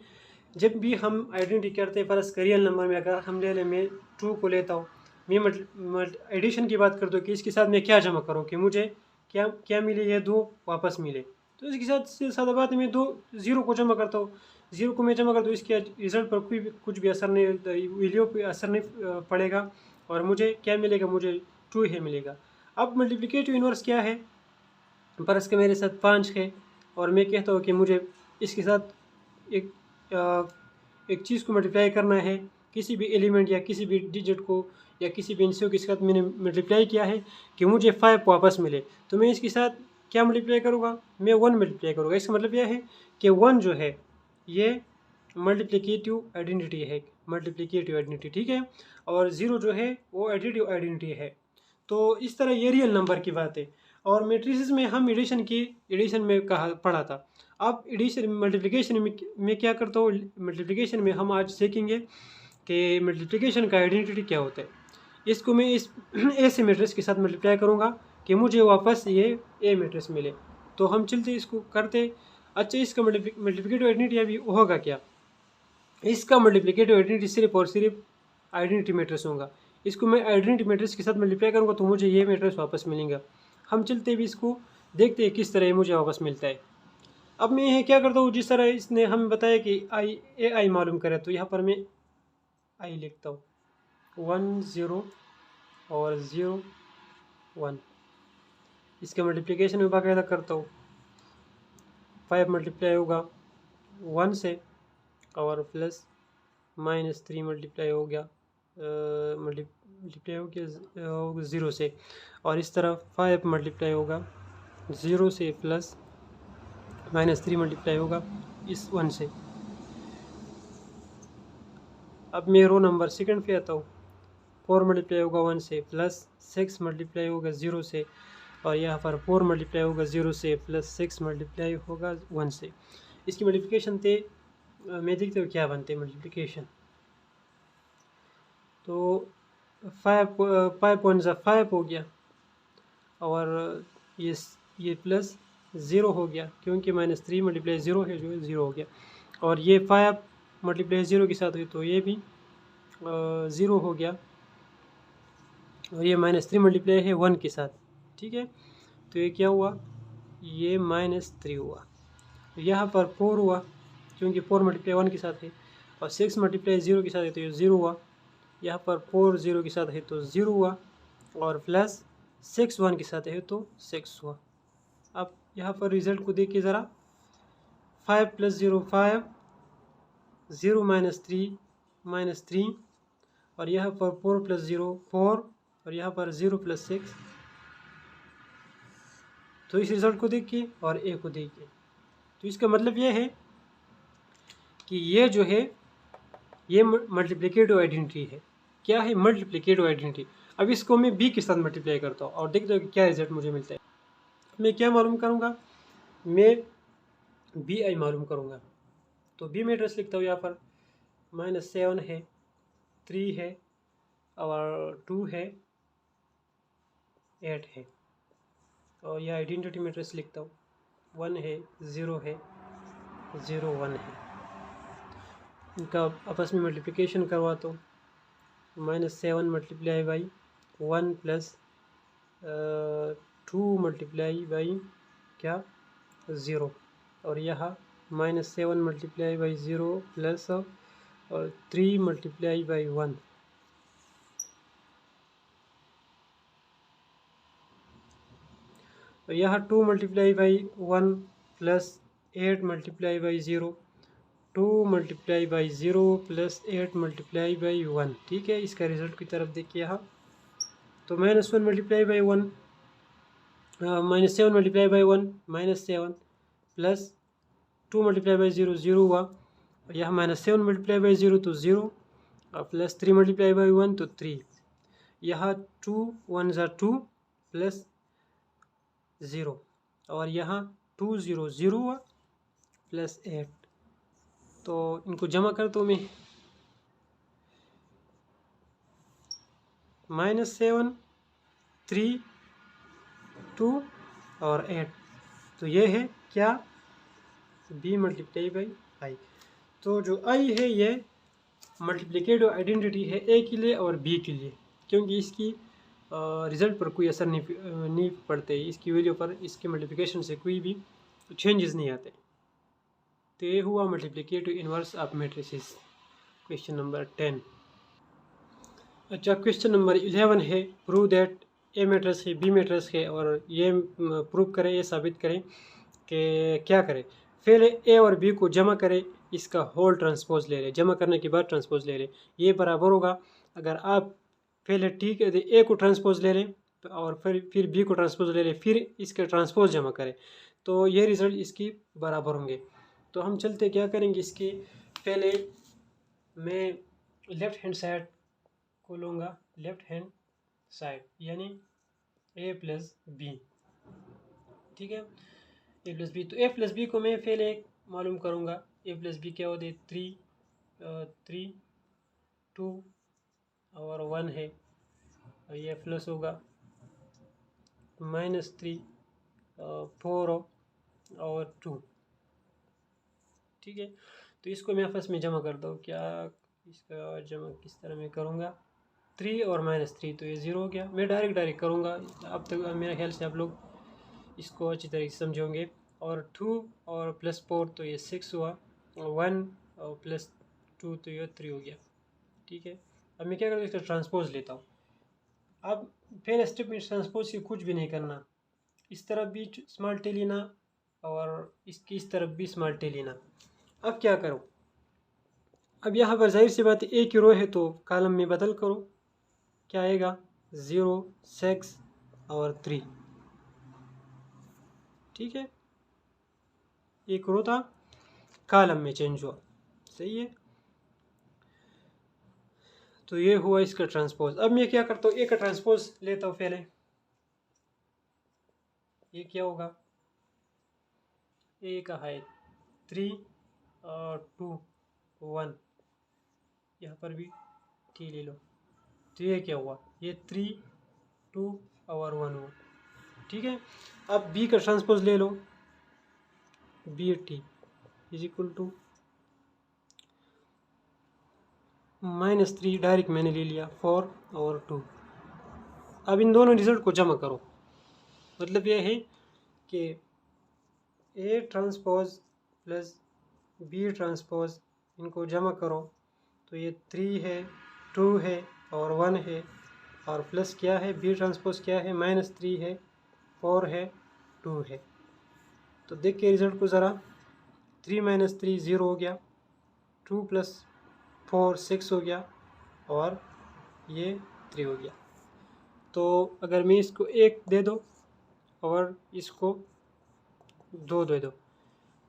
जब भी हम आइडेंटिटी करते हैं, फर्स्ट रियल नंबर में अगर हम ले लें, मैं 2 को लेता हूँ, मैं एडिशन की बात करता हूँ कि इसके साथ मैं क्या जमा करूँ कि मुझे क्या क्या मिले, ये 2 वापस मिले। तो इसके साथ सादा बात मैं 2 0 को जमा करता हूँ, 0 को मैं जमा करता हूँ, इसके रिजल्ट पर कुछ भी असर नहीं, वैल्यू पर असर नहीं पड़ेगा, और मुझे क्या मिलेगा, मुझे 2 ही मिलेगा। अब मल्टीप्लिकेटिव इनवर्स क्या है, फर्ज के मेरे साथ 5 है, और मैं कहता हूँ कि मुझे इसके साथ एक चीज़ को मल्टीप्लाई करना है, किसी भी एलिमेंट या किसी भी डिजिट को या किसी भी इंसियो के साथ मैंने मल्टीप्लाई किया है कि मुझे 5 वापस मिले, तो मैं इसके साथ क्या मल्टीप्लाई करूँगा, मैं 1 मल्टीप्लाई करूँगा। इसका मतलब यह है कि 1 जो है ये मल्टीप्लिकेटिव आइडेंटिटी है, मल्टीप्लिकेटिव आइडेंटिटी, ठीक है, और 0 जो है वो एडिटिव आइडेंटिटी है। तो इस तरह ये रियल नंबर की बात है। और मैट्रिसेस में हम एडिशन में कहा पढ़ा था। अब एडिशन मल्टीप्लिकेशन में क्या करता हूँ, मल्टीप्लिकेशन में हम आज सीखेंगे कि मल्टीप्लिकेशन का आइडेंटिटी क्या होता है। इसको मैं इस ए से मैट्रिक्स के साथ मल्टीप्लाई करूँगा कि मुझे वापस ये ए मैट्रिक्स मिले। तो हम चलते इसको करते। अच्छा, इसका मल्टीप्लिकेटिव आइडेंटिटी अभी होगा क्या, इसका मल्टीप्लिकेटिव आइडेंटिटी सिर्फ और सिर्फ आइडेंटिटी मैट्रिक्स होगा। इसको मैं आइडेंटिटी मैट्रिक्स के साथ मल्टीप्लाई करूँगा तो मुझे ये मैट्रिक्स वापस मिलेंगे। हम चलते भी इसको देखते हैं किस तरह ये मुझे वापस मिलता है। अब मैं यह क्या करता हूँ, जिस तरह इसने हमें बताया कि आई मालूम करे, तो यहाँ पर मैं आई लिखता हूँ 1 0 और 0 1। इसके मल्टीप्लिकेशन में बाकायदा करता हूँ, 5 मल्टीप्लाई होगा 1 से और प्लस -3 मल्टीप्लाई हो गया मल्टीप्लाई हो गया 0 से, और इस तरफ 5 मल्टीप्लाई होगा 0 से प्लस -3 मल्टीप्लाई होगा इस 1 से। अब मैं रो नंबर सेकंड पे आता हूँ, 4 मल्टीप्लाई होगा 1 से प्लस 6 मल्टीप्लाई होगा 0 से, और यहाँ पर 4 मल्टीप्लाई होगा 0 से प्लस 6 मल्टीप्लाई होगा 1 से। इसकी मल्टीप्लिकेशन थे, मैं देखते हूँ क्या बनते हैं मल्टीप्लिकेशन। तो 5 हो गया, और ये प्लस 0 हो गया क्योंकि -3 मल्टीप्लाई 0 है जो 0 हो गया, और ये 5 मल्टीप्लाई 0 के साथ हुई तो ये भी 0 हो गया, और ये -3 मल्टीप्लाई है 1 के साथ, ठीक है। तो ये क्या हुआ, ये -3 हुआ। यहाँ पर 4 हुआ क्योंकि 4 मल्टीप्लाई 1 के साथ है, और 6 मल्टीप्लाई 0 के साथ है तो ये 0 हुआ। यहाँ पर 4 0 के साथ है तो 0 हुआ, और प्लस 6 1 के साथ है तो 6 हुआ। अब यहाँ पर रिजल्ट को देखिए ज़रा, 5 + 0 5, 0 - 3, और यहाँ पर 4 + 0 4, और यहाँ पर 0 + 6। तो इस रिजल्ट को देखिए और ए को देखिए, तो इसका मतलब ये है कि ये जो है ये मल्टीप्लिकेटिव आइडेंटिटी है। क्या है, मल्टीप्लिकेटिव आइडेंटिटी। अब इसको मैं बी के साथ मल्टीप्लाई करता हूँ और देखते हो कि क्या रिजल्ट मुझे मिलता है। मैं क्या मालूम करूँगा, मैं बी आई मालूम करूँगा। तो बी में एड्रेस लिखता हूँ, यहाँ पर -7 है, 3 है, और 2 है, 8 है, और यह आइडेंटिटी मैट्रिक्स लिखता हूँ, 1 है, 0 है, 0 1 है। इनका आपस में मल्टीप्लिकेशन करवाता हूँ, -7 multiply by 1 plus 2 multiply by क्या 0, और यहाँ -7 मल्टीप्लाई बाई 0 प्लस और 3 मल्टीप्लाई बाई 1। तो यहाँ 2 multiply by 1 plus 8 multiply by 0, 2 multiply by 0 plus 8 multiply by 1। ठीक है, इसका रिजल्ट की तरफ देखिए यहाँ। तो -1 multiply by 1, -7 multiply by 1 -7 plus 2 multiply by 0 0 हुआ। और यहाँ -7 मल्टीप्लाई बाई 0 तो 0, और प्लस 3 मल्टीप्लाई बाई 1 तो 3। यहाँ 2 1 ज़ा 2 प्लस 0, और यहाँ 2 0 0 हुआ प्लस 8। तो इनको जमा कर दो मैं, -7 3 2 और 8। तो ये है क्या, b मल्टीप्लाई बाई आई। तो जो आई है ये मल्टीप्लिकेटिव आइडेंटिटी है ए के लिए और बी के लिए, क्योंकि इसकी रिज़ल्ट पर कोई असर नहीं पड़ते, इसकी वैल्यू पर इसके मल्टीप्लिकेशन से कोई भी चेंजेस नहीं आते। तो ये हुआ multiplicative inverse of matrices, question number 10। अच्छा, क्वेश्चन नंबर 11 है, प्रूव दैट ए मैट्रिक्स है बी मैट्रिक्स है, और ये प्रूव करें, ये साबित करें कि क्या करें। पहले ए और बी को जमा करें, इसका होल ट्रांसपोज ले लें, जमा करने के बाद ट्रांसपोज ले लें, ये बराबर होगा। अगर आप पहले ठीक है ए को ट्रांसपोज ले लें और फिर बी को ट्रांसपोज ले लें, फिर इसके ट्रांसपोज जमा करें, तो ये रिज़ल्ट इसकी बराबर होंगे। तो हम चलते क्या करेंगे, इसके पहले मैं लेफ़्ट हैंड साइड को लूँगा, लेफ़्ट हैंड साइड यानी ए प्लस बी। ठीक है, ए प्लस बी। तो ए प्लस बी को मैं पहले मालूम करूँगा। ए प्लस बी क्या होते, 3 2 और 1 है, और ये प्लस होगा -3 4 और 2। ठीक है, तो इसको मैं आपस में जमा करता हूँ। क्या इसका जमा किस तरह मैं करूँगा, 3 और -3, तो ये 0 हो गया। मैं डायरेक्ट करूँगा, अब तक मेरे ख्याल से आप लोग इसको अच्छी तरीके से समझोगे। और 2 और +4 तो ये 6 हुआ, और 1 और +2 तो ये 3 हो गया। ठीक है, अब मैं क्या करता हूँ, इसका ट्रांसपोज लेता हूँ। अब पहले स्टेप में ट्रांसपोज की कुछ भी नहीं करना, इस तरफ भी स्मॉल टी लेना और इसकी इस तरफ भी स्मॉल टी लेना। अब क्या करो, अब यहाँ पर जाहिर सी बात है एक ही रो है, तो कॉलम में बदल करो, क्या आएगा 0 6 और 3। ठीक है, एक रो था, कॉलम में चेंज हुआ, सही है। तो ये हुआ इसका ट्रांसपोज। अब मैं क्या करता हूँ, ए का ट्रांसपोज लेता हूँ पहले। ये क्या होगा, ए का है 3 और 2 1, यहाँ पर भी टी ले लो। तो ये क्या हुआ, ये 3 2 और 1 हुआ। ठीक है, अब बी का ट्रांसपोज ले लो, B T is equal to -3, direct मैंने ले लिया 4 और 2। अब इन दोनों रिजल्ट को जमा करो, मतलब यह है कि A transpose plus B transpose, इनको जमा करो तो ये 3 है 2 है और 1 है, और प्लस क्या है बी ट्रांसपोज क्या है, -3 है 4 है 2 है। तो देखिए रिजल्ट को ज़रा, 3 - 3 0 हो गया, 2 + 4 6 हो गया, और ये 3 हो गया। तो अगर मैं इसको 1 दे दो और इसको 2 दे दो,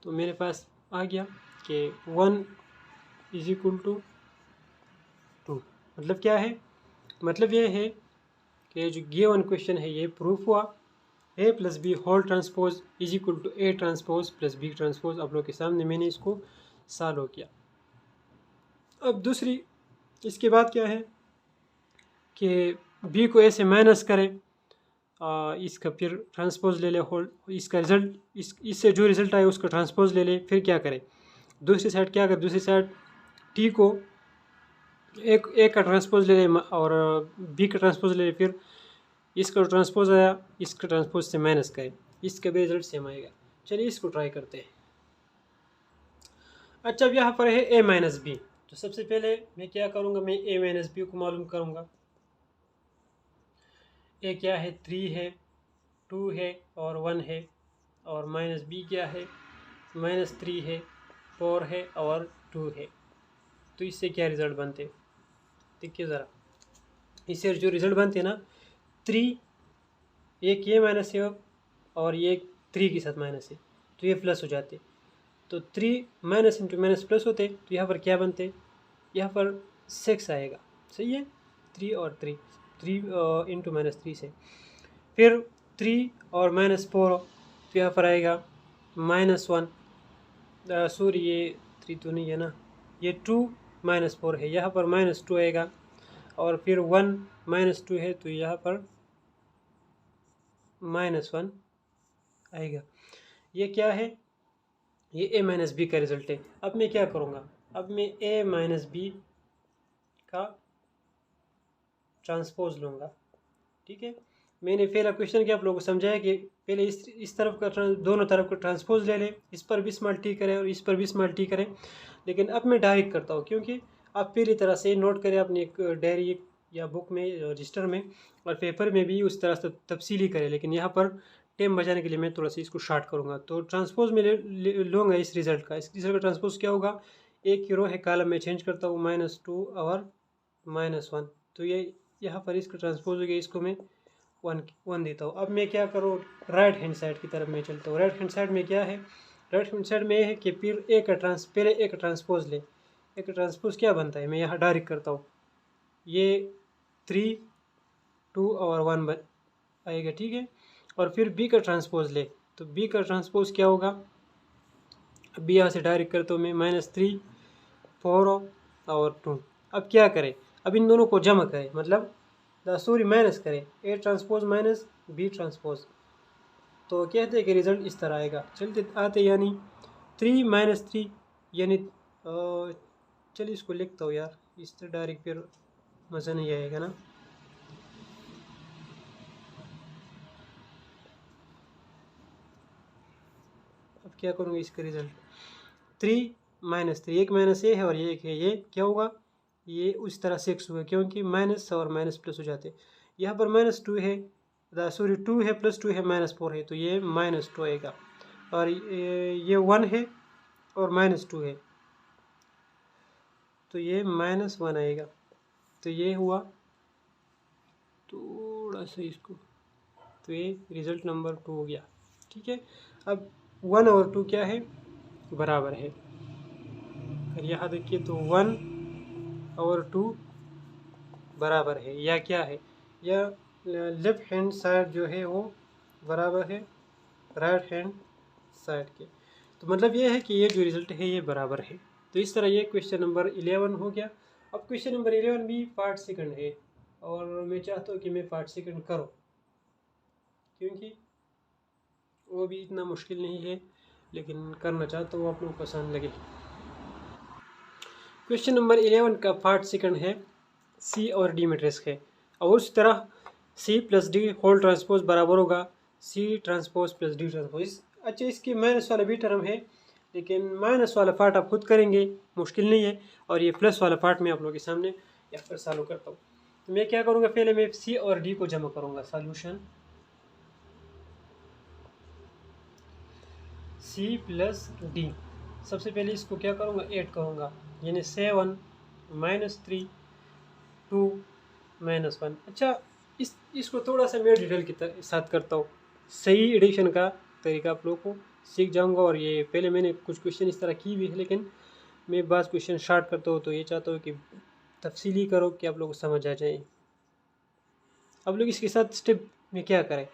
तो मेरे पास आ गया कि 1 = 2। मतलब क्या है, मतलब ये है कि जो गिवन क्वेश्चन है ये प्रूफ हुआ, A plus B whole transpose = A transpose plus B transpose. आप लोग के सामने मैंने इसको सॉल्व किया। अब दूसरी इसके बाद क्या है कि बी को ऐसे माइनस करें, इसका फिर ट्रांसपोज ले ले होल, इसका रिजल्ट इससे जो रिजल्ट आए उसका ट्रांसपोज ले ले, फिर क्या करें, दूसरी साइड क्या करें, दूसरी साइड टी को एक का ट्रांसपोज ले ले और बी का ट्रांसपोज ले ले, फिर इसका ट्रांसपोज आया इसका ट्रांसपोज से माइनस करें, इसका भी रिजल्ट सेम आएगा। चलिए इसको ट्राई करते हैं। अच्छा, अब यहाँ पर है a - b, तो सबसे पहले मैं क्या करूँगा, मैं a - b को मालूम करूँगा। ए क्या है 3 है 2 है और 1 है, और माइनस बी क्या है, -3 है, 4 है और 2 है। तो इससे क्या रिज़ल्ट बनते, देखिए ज़रा, इससे जो रिज़ल्ट बनते ना 3, एक ये माइनस है और ये 3 के साथ माइनस है, तो ये प्लस हो जाते। तो 3 माइनस इंटू माइनस प्लस होते, तो यहाँ पर क्या बनते, यहाँ पर 6 आएगा। सही है, 3 और 3, 3 इंटू -3 से। फिर 3 और -4, तो यहाँ पर आएगा -1, सॉरी ये 3 तो नहीं है ना, ये 2 -4 है, यहाँ पर -2 आएगा। और फिर 1 -2 है, तो यहाँ पर -1 आएगा। ये क्या है, ये a माइनस बी का रिजल्ट है। अब मैं क्या करूँगा, अब मैं a माइनस बी का ट्रांसपोज लूँगा। ठीक है, मैंने पहला क्वेश्चन क्या आप लोगों को समझाया कि पहले इस तरफ का दोनों तरफ का ट्रांसपोज ले लें, इस पर भी स्मॉल टी करें और इस पर भी स्मॉल टी करें। लेकिन अब मैं डायरेक्ट करता हूँ, क्योंकि आप पहली तरह से नोट करें अपनी एक डायरी या बुक में, रजिस्टर में और पेपर में भी उस तरह से तफसीली करें। लेकिन यहाँ पर टाइम बचाने के लिए मैं थोड़ा सा इसको शार्ट करूँगा। तो ट्रांसपोज में लूँगा इस रिज़ल्ट का। इस रिज़ल्ट का ट्रांसपोज क्या होगा, एक की रो है, कॉलम में चेंज करता हूँ -2 और -1, तो ये यहाँ पर इसका ट्रांसपोज हो गया, इसको मैं 1 देता हूँ। अब मैं क्या करूँ, राइट हैंड साइड की तरफ मैं चलता हूँ। राइट हैंड साइड में क्या है, राइट हैंड साइड में ये है कि फिर पहले एक ट्रांसपोज ले। एक ट्रांसपोज क्या बनता है, मैं यहाँ डायरेक्ट करता हूँ, ये 3, 2 और 1 बन आएगा। ठीक है, और फिर बी का ट्रांसपोज ले, तो बी का ट्रांसपोज क्या होगा, बी यहाँ से डायरेक्ट करता हूँ मैं, -3, 4 और 2। अब क्या करें, अब इन दोनों को जमा करें, मतलब सॉरी माइनस करें, A transpose minus B transpose, तो कहते हैं कि रिजल्ट इस तरह आएगा। चलते आते, यानी 3 - 3, यानी चलिए इसको लिखता हूँ यार, इस तरह डायरेक्ट फिर मज़ा नहीं आएगा ना। अब क्या करूँगा, इसका रिजल्ट 3 - 3, एक माइनस ए है और ये एक है, ये क्या होगा, ये उस तरह 6 हुआ, क्योंकि माइनस और माइनस प्लस हो जाते। यहाँ पर -2 है, सॉरी 2 है, +2 है, -4 है, तो ये -2 आएगा। और ये 1 है और -2 है, तो ये -1 आएगा। तो ये हुआ थोड़ा सा इसको, तो ये रिज़ल्ट नंबर 2 हो गया। ठीक है, अब 1 और 2 क्या है, बराबर है। और यहाँ देखिए, तो 1 और 2 बराबर है, या क्या है, या लेफ्ट हैंड साइड जो है वो बराबर है राइट हैंड साइड के। तो मतलब ये है कि ये जो रिज़ल्ट है ये बराबर है। तो इस तरह ये क्वेश्चन नंबर 11 हो गया। अब क्वेश्चन नंबर 11 भी पार्ट सेकंड है, और मैं चाहता हूँ कि मैं पार्ट सेकंड करूँ, क्योंकि वो भी इतना मुश्किल नहीं है, लेकिन करना चाहता हूँ आप लोगों को आसान लगे। क्वेश्चन नंबर 11 का पार्ट सेकंड है, सी और डी मैट्रिक्स है, और उस तरह C plus D whole transpose बराबर होगा C transpose plus D transpose. अच्छा, इसकी माइनस वाला भी टर्म है, लेकिन माइनस वाला पार्ट आप खुद करेंगे, मुश्किल नहीं है, और ये प्लस वाला पार्ट मैं आप लोगों के सामने यहाँ पर सॉल्व करता हूँ। तो मैं क्या करूँगा, पहले मैं सी और डी को जमा करूँगा, सॉल्यूशन सी प्लस डी। सबसे पहले इसको क्या करूँगा, ऐड करूँगा, यानी 7 - 3 2 -1। अच्छा, इसको थोड़ा सा मैं डिटेल के साथ करता हूँ, सही एडिशन का तरीका आप लोगों को सीख जाऊँगा। और ये पहले मैंने कुछ क्वेश्चन इस तरह की भी है, लेकिन मैं बात क्वेश्चन शार्ट करता हूँ, तो ये चाहता हूँ कि तफसीली करो कि आप लोगों को समझ आ जाए। अब लोग इसके साथ स्टेप में क्या करें,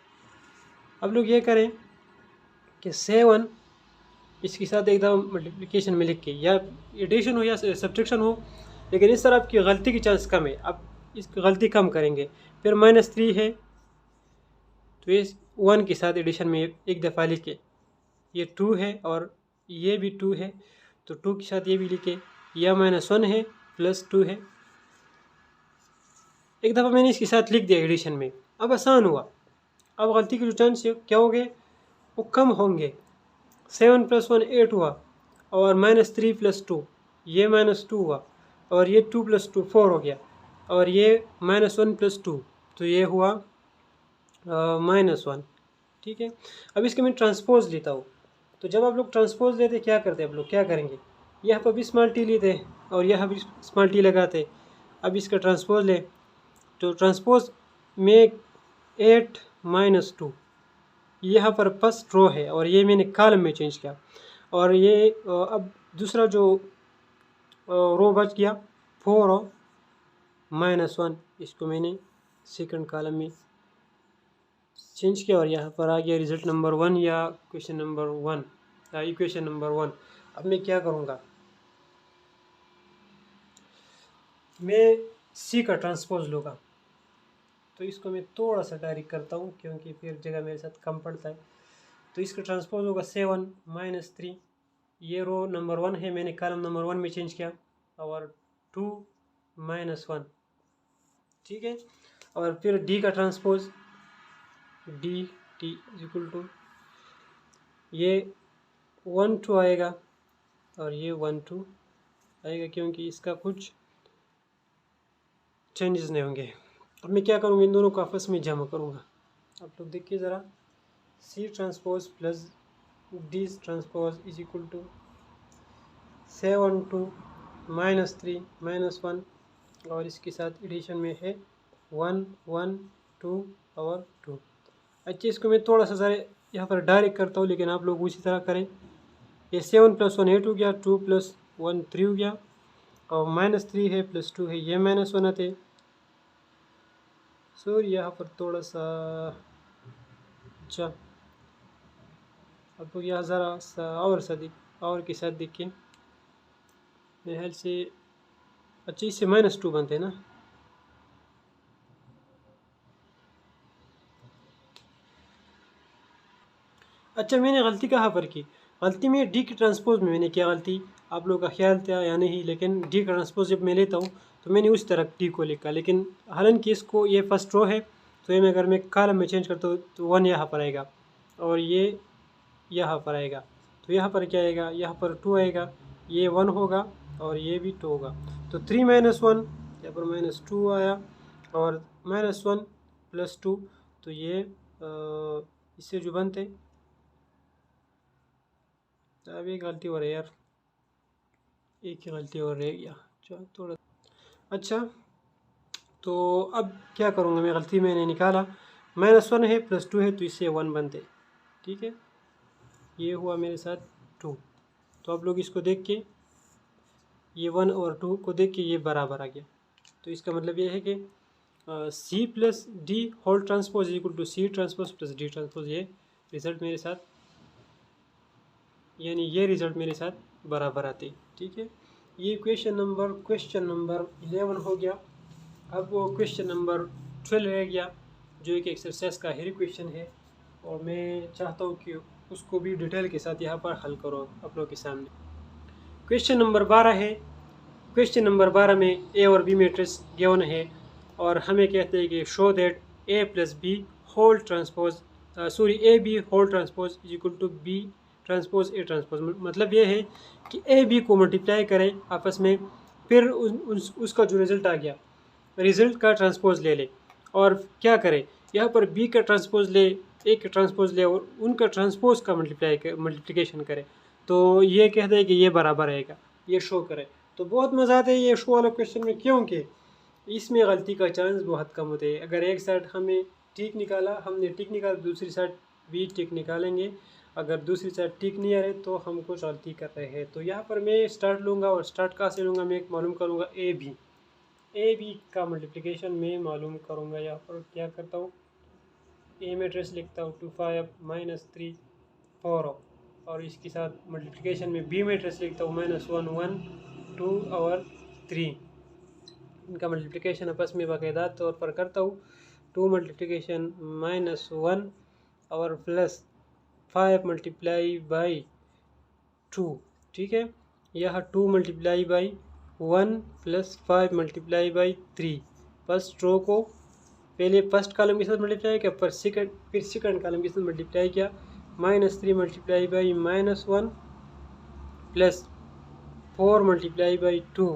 अब लोग ये करें कि 7 इसके साथ एकदम मल्टीप्लिकेशन में लिख के, या एडिशन हो या सब्ट्रैक्शन हो, लेकिन इस तरह आपकी गलती की चांस कम है, आप इसकी गलती कम करेंगे। फिर -3 है, तो इस 1 के साथ एडिशन में एक दफ़ा लिखे, ये 2 है और ये भी 2 है, तो 2 के साथ ये भी लिखे, या -1 है +2 है, एक दफ़ा मैंने इसके साथ लिख दिया एडिशन में। अब आसान हुआ, अब गलती के जो चांस क्या हो गए वो कम होंगे। 7 + 1 8 हुआ, और -3 + 2 ये -2 हुआ, और ये 2 + 2 4 हो गया, और ये -1 + 2, तो ये हुआ -1। ठीक है। अब इसके मैं ट्रांसपोज लेता हूँ। तो जब आप लोग ट्रांसपोज लेते क्या करते हैं, आप लोग क्या करेंगे, यहाँ पर भी स्मॉल टी लेते हैं और यहाँ भी स्मॉल टी लगाते हैं। अब इसका ट्रांसपोज ले, तो ट्रांसपोज में 8 माइनस 2 यहाँ पर फर्स्ट रो है और ये मैंने कॉलम में चेंज किया। और ये अब दूसरा जो रो बच गया 4 और -1, इसको मैंने सेकंड कॉलम में चेंज किया और यहाँ पर आ गया रिजल्ट नंबर 1 या क्वेश्चन नंबर 1 या इक्वेशन नंबर 1। अब मैं क्या करूँगा, मैं सी का ट्रांसपोज लूँगा। तो इसको मैं थोड़ा सा डायरेक्ट करता हूँ क्योंकि फिर जगह मेरे साथ कम पड़ता है। तो इसका ट्रांसपोज होगा 7 माइनस 3, ये रो नंबर 1 है, मैंने कॉलम नंबर 1 में चेंज किया, और 2 माइनस 1, ठीक है। और फिर डी का transpose D T equal to ये 1 2 आएगा और ये 1 2 आएगा क्योंकि इसका कुछ चेंजेस नहीं होंगे। अब मैं क्या करूँगा, इन दोनों को आपस में जमा करूँगा। आप लोग देखिए ज़रा, C transpose plus D transpose is equal to 7 2 minus 3 minus 1, और इसके साथ एडिशन में है 1 1 2 और 2। अच्छा, इसको मैं थोड़ा सा ज़रा यहाँ पर डायरेक्ट करता हूँ, लेकिन आप लोग उसी तरह करें। ये 7 + 1 8 हो गया, 2 + 1 3 हो गया, और -3 है प्लस 2 है, ये -1 आते। सॉरी यहाँ पर थोड़ा सा, अच्छा आप लोग यहाँ ज़रा सा और के साथ देखिए, मेरे ख्याल से अच्छा इससे -2 बनते हैं ना। अच्छा, मैंने गलती कहाँ पर की, गलती में डी के ट्रांसपोज में मैंने क्या गलती, आप लोगों का ख्याल था या नहीं, लेकिन डी का ट्रांसपोज जब मैं लेता हूँ तो मैंने उस तरह डी को लिखा, लेकिन हालांकि इसको ये फर्स्ट रो है, तो ये मैं अगर मैं कॉलम में चेंज करता हूँ तो 1 यहाँ पर आएगा और ये यहाँ पर आएगा। तो यहाँ पर क्या आएगा, यहाँ पर 2 आएगा, ये 1 होगा और ये भी 2 होगा। तो 3 - 1 यहाँ पर -2 आया और -1 + 2, तो ये इससे जो बनते, अब एक गलती हो रही है यार, एक ही गलती हो रही है, चलो थोड़ा। अच्छा, तो अब क्या करूँगा, मैं गलती मैंने निकाला, -1 है + 2 है, तो इससे 1 बनते, ठीक है। ये हुआ मेरे साथ 2। तो आप लोग इसको देख के, ये 1 और 2 को देख के ये बराबर आ गया। तो इसका मतलब ये है कि C plus D whole transpose equal to C transpose plus D transpose, ये रिज़ल्ट मेरे साथ, यानी ये रिज़ल्ट मेरे साथ बराबर आते, ठीक है। ये क्वेश्चन नंबर 11 हो गया। अब वो क्वेश्चन नंबर 12 रह गया, जो एक एक्सरसाइज का हेरी क्वेश्चन है, और मैं चाहता हूँ कि उसको भी डिटेल के साथ यहाँ पर हल करो आप लोगों के सामने। क्वेश्चन नंबर 12 है। क्वेश्चन नंबर 12 में ए और बी मैट्रिक्स गिवन है और हमें कहते हैं कि show that A plus B whole transpose A B whole transpose is equal to B transpose A transpose. मतलब ये है कि ए बी को मल्टीप्लाई करें आपस में, फिर उसका जो रिज़ल्ट आ गया, रिज़ल्ट का ट्रांसपोज ले ले, और क्या करें, यहाँ पर बी का ट्रांसपोज ले, ए का ट्रांसपोज ले, और उनका ट्रांसपोज का मल्टीप्लिकेशन करें, तो ये कहते हैं कि ये बराबर रहेगा, ये शो करें। तो बहुत मज़ा आता है ये शो वाला क्वेश्चन में, क्योंकि इसमें गलती का चांस बहुत कम होते हैं। अगर एक साइड हमने टिक निकाला, दूसरी साइड भी टिक निकालेंगे। अगर दूसरी साइड टिक नहीं आ रहे तो हम कुछ गलती कर रहे हैं। तो यहाँ पर मैं स्टार्ट लूँगा, और स्टार्ट कहाँ से लूँगा, मैं मालूम करूँगा ए बी का मल्टीप्लिकेशन में मालूम करूँगा। यहाँ पर क्या करता हूँ, ए मैट्रिक्स लिखता हूँ 2 5 -3 4, और इसके साथ मल्टीप्लिकेशन में बी मैट्रिक्स लिखता हूँ -1 1 2 और 3। इनका मल्टीप्लिकेशन आपस में बाकायदा तौर पर करता हूँ। 2 मल्टीप्लिकेशन -1 और +5 मल्टीप्लाई बाई 2, ठीक है। यह 2 multiply by 1 + 5 multiply by 3। First row को पहले फर्स्ट कॉलम के साथ मल्टीप्लाई किया, फिर सेकंड कॉलम के साथ मल्टीप्लाई किया, -3 मल्टीप्लाई बाई -1 + 4 मल्टीप्लाई बाई 2,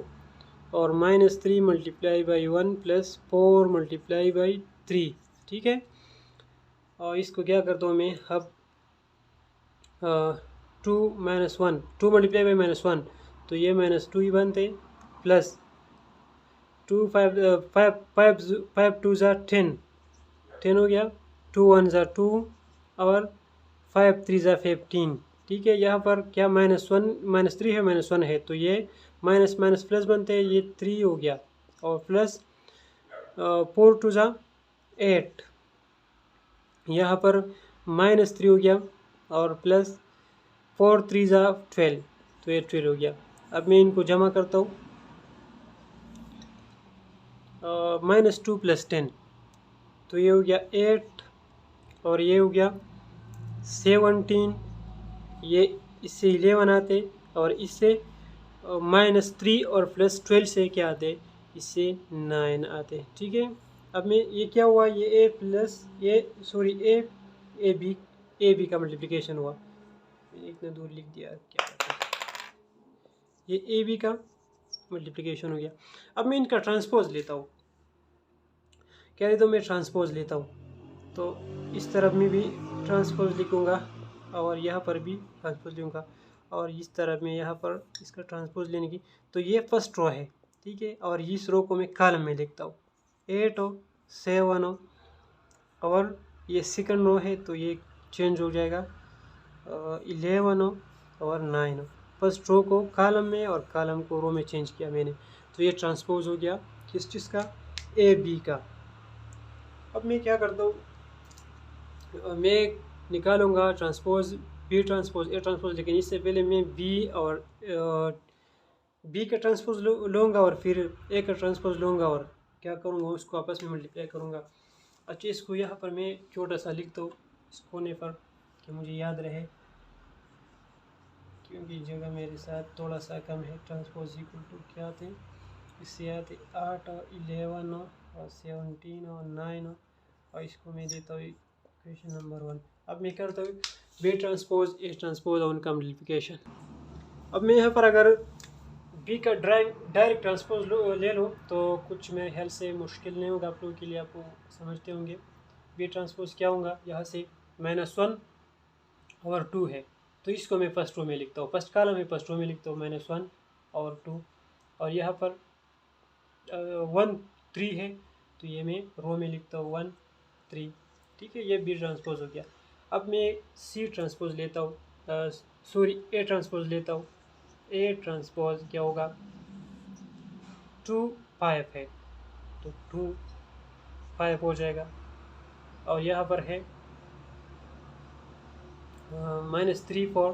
और -3 मल्टीप्लाई बाई 1 + 4 मल्टीप्लाई बाई 3, ठीक है। और इसको क्या करता हूँ मैं अब 2 माइनस 1, 2 मल्टीप्लाई बाई माइनस 1, तो ये -2 ही बनते, प्लस 2 5 5 2 ज़ा 10, 10 हो गया, 2 1 ज़ा 2 और 5 3 ज़ा 15। ठीक है, यहाँ पर क्या -3 है, -1 है, तो ये माइनस माइनस प्लस बनते हैं, ये 3 हो गया, और प्लस 4 2 ज़ा 8, यहाँ पर -3 हो गया, और प्लस 4 3 ज़ा 12, तो ये 12 हो गया। अब मैं इनको जमा करता हूँ, -2 + 10, तो ये हो गया 8, और ये हो गया 17, ये इससे 11 आते, और इससे -3 और +12 से क्या आते, इससे 9 आते। ठीक है, अब मैं ये क्या हुआ, ये ए बी का मल्टीप्लिकेशन हुआ, मैंने इतना दूर लिख दिया, क्या ये ए बी का मल्टीप्लिकेशन हो गया। अब मैं इनका ट्रांसपोज लेता हूँ, कह रहे तो मैं ट्रांसपोज लेता हूँ, तो इस तरफ में भी ट्रांसपोज लिखूँगा, और यहाँ पर भी ट्रांसपोज लूँगा, और इस तरफ में यहाँ पर इसका ट्रांसपोज लेने की, तो ये फर्स्ट रो है। ठीक है, और इस रो को मैं कॉलम में लिखता हूँ, 8 हो 7 हो, और ये सेकंड रो है तो ये चेंज हो जाएगा, 11 हो और 9 हो। फर्स्ट रो को कॉलम में और कॉलम को रो में चेंज किया मैंने, तो ये ट्रांसपोज हो गया किस चीज़ का, ए बी का। अब मैं क्या करता हूँ, मैं निकालूंगा transpose B transpose A transpose, लेकिन इससे पहले मैं बी और बी का ट्रांसपोज लूँगा और फिर ए का ट्रांसपोज लूँगा, और क्या करूँगा, उसको आपस में मल्टीप्लाई करूँगा। अच्छा, इसको यहाँ पर मैं छोटा सा लिखता हूँ इस कोने पर, कि मुझे याद रहे, क्योंकि जगह मेरे साथ थोड़ा सा कम है। ट्रांसपोज इक्वल टू क्या आते हैं, इससे आते 8 और 11 और 17 और 9, और इसको मैं देता हूँ इक्वेशन नंबर 1। अब मैं करता हूँ बी ट्रांसपोज ए ट्रांसपोज और उनका मल्टीप्लिकेशन। अब मैं यहाँ पर अगर बी का डायरेक्ट ट्रांसपोज ले लो तो कुछ मेरे ख्याल से मुश्किल नहीं होगा आप लोगों के लिए, आपको समझते होंगे। बी ट्रांसपोज क्या होगा, यहाँ से -1 और 2 है, तो इसको मैं फर्स्ट रो में लिखता हूँ, फर्स्ट कॉलम में फर्स्ट रो में लिखता हूँ -1 और 2, और यहाँ पर 1 3 है, तो ये मैं रो में लिखता हूँ 1 3। ठीक है, ये बी ट्रांसपोज हो गया। अब मैं सी ट्रांसपोज लेता हूँ, ए ट्रांसपोज लेता हूँ। ए ट्रांसपोज क्या होगा, 2 5 है, तो 2 5 हो जाएगा, और यहाँ पर है -3 4,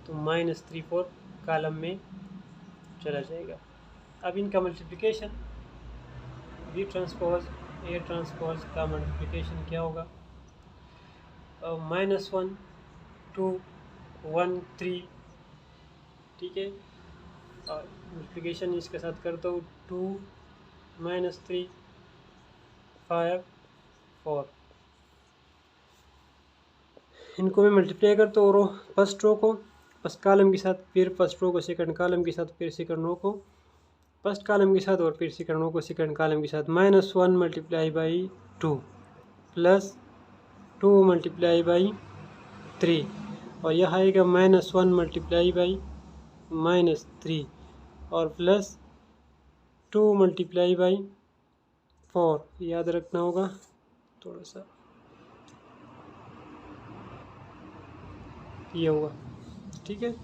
तो -3 4 कॉलम में चला जाएगा। अब इनका multiplication B transpose A transpose का मल्टीप्लिकेशन क्या होगा, -1 2 1 3। ठीक है, और मल्टीप्लिकेशन इसके साथ करता हूँ, 2 -3 5 4, इनको मैं मल्टीप्लाई करता हूँ, रो फर्स्ट रो को फर्स्ट कॉलम के साथ, फिर फर्स्ट रो को सेकंड कॉलम के साथ, फिर सेकंड रो को फर्स्ट कॉलम के साथ, और फिर सेकंड रो को सेकंड कॉलम के साथ। -1 multiply by 2 plus 2 multiply by 3, और यह आएगा -1 मल्टीप्लाई बाई -3 और प्लस 2 मल्टीप्लाई बाई 4, याद रखना होगा थोड़ा सा, ये होगा। ठीक है,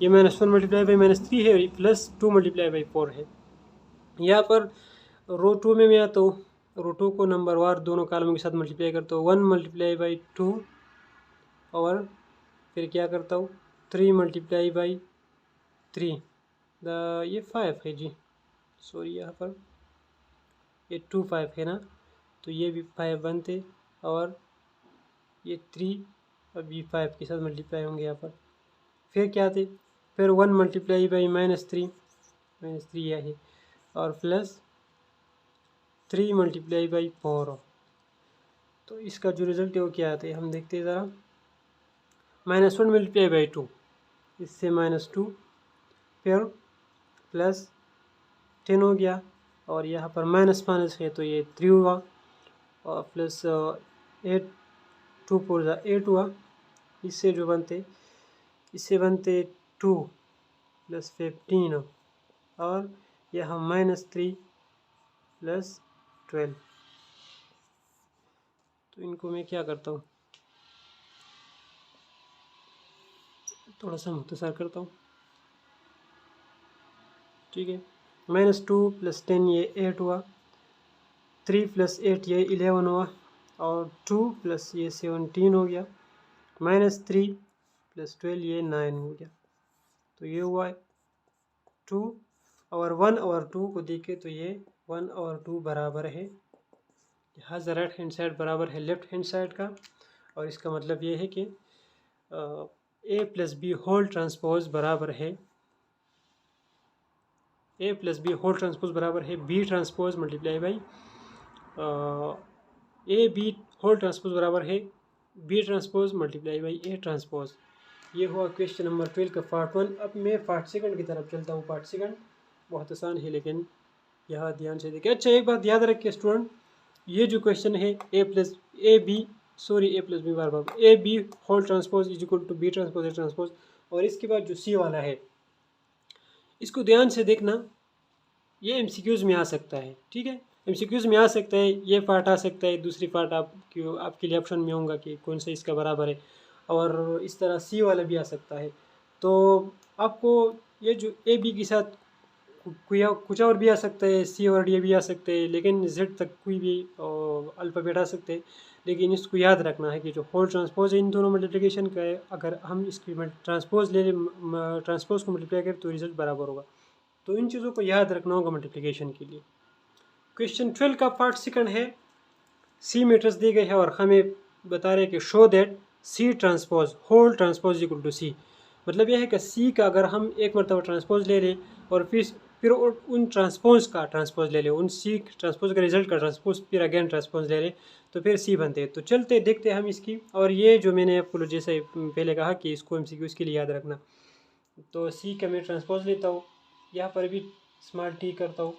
ये -1 मल्टीप्लाई बाई -3 है, प्लस 2 मल्टीप्लाई बाई 4 है। यहाँ पर रो 2 में मैं आता हूँ, रो 2 को नंबर वार दोनों कॉलम के साथ मल्टीप्लाई करता हूँ, 1 मल्टीप्लाई बाई 2, और फिर क्या करता हूँ 3 मल्टीप्लाई बाई 3, ये 5 है जी, सॉरी, यहाँ पर ये 2 5 है ना, तो ये भी 5 बनते, और ये 3 और ये 5 के साथ मल्टीप्लाई होंगे यहाँ पर। फिर क्या थे, फिर 1 मल्टीप्लाई बाई -3 यह है, और प्लस 3 मल्टीप्लाई बाई 4, तो इसका जो रिजल्ट है वो क्या आते हैं हम देखते हैं ज़रा। -1 मल्टीप्लाई बाई 2, इससे -2, फिर प्लस 10 हो गया, और यहाँ पर माइनस माइनस है तो ये 3 हुआ, और प्लस 8 2 4 जा 8 हुआ, इससे जो बनते, इससे बनते 2 + 15 और यहाँ -3 + 12। तो इनको मैं क्या करता हूँ, थोड़ा सा मुख्तसर करता हूँ, ठीक है। -2 + 10 ये 8 हुआ, 3 + 8 ये 11 हुआ और 2 + ये 17 हो गया, -3 + 12 ये 9 हो गया। तो ये हुआ 2 और 1 और 2 को देखें तो ये 1 और 2 बराबर है, लिहाजा राइट हैंड साइड बराबर है लेफ्ट हैंड साइड का। और इसका मतलब ये है कि a + b होल ट्रांसपोज बराबर है, a + b होल ट्रांसपोज बराबर है b transpose multiply by A B whole transpose बराबर है b transpose multiply by a transpose. ये हुआ क्वेश्चन नंबर 12 का पार्ट 1। अब मैं पार्ट सेकंड की तरफ चलता हूँ। पार्ट सेकंड बहुत आसान है, लेकिन यहाँ ध्यान से देखिए। अच्छा, एक बात याद रखिए स्टूडेंट, ये जो क्वेश्चन है A + b whole transpose is equal to b transpose a transpose, और इसके बाद जो सी वाला है इसको ध्यान से देखना, ये एमसीक्यूज में आ सकता है, ठीक है। एमसीक्यूज में आ सकता है, ये पार्ट आ सकता है, दूसरी पार्ट आपके लिए ऑप्शन में होगा कि कौन सा इसका बराबर है, और इस तरह सी वाला भी आ सकता है। तो आपको ये जो ए बी के साथ कुछ और भी आ सकता है, सी और डी भी आ सकते हैं, लेकिन जेड तक कोई भी अल्फ़ाबेट आ सकते हैं। लेकिन इसको याद रखना है कि जो होल ट्रांसपोज है इन दोनों मल्टीप्लिकेशन का है, अगर हम इसकी ट्रांसपोज ले लें, ट्रांसपोज को मल्टीप्लाई करें तो रिजल्ट बराबर होगा। तो इन चीज़ों को याद रखना होगा मल्टीप्लिकेशन के लिए। क्वेश्चन 12 का पार्ट सेकंड है, सी मैट्रिक्स दी गई है और हमें बता रहे हैं कि show that C transpose whole transpose equal to C. मतलब यह है कि सी का अगर हम एक मरतबा ट्रांसपोज ले लें और फिर उन ट्रांसपोज का ट्रांसपोज ले लें, उन सी ट्रांसपोज का रिजल्ट का ट्रांसपोज फिर अगेन ट्रांसपोज ले लें, तो फिर सी बनते हैं। तो चलते देखते हम इसकी। और ये जो मैंने आपको जैसे पहले कहा कि इसको एमसीक्यू के लिए याद रखना, तो सी का मैं ट्रांसपोज लेता हूँ, यहाँ पर भी स्मॉल टी करता हूँ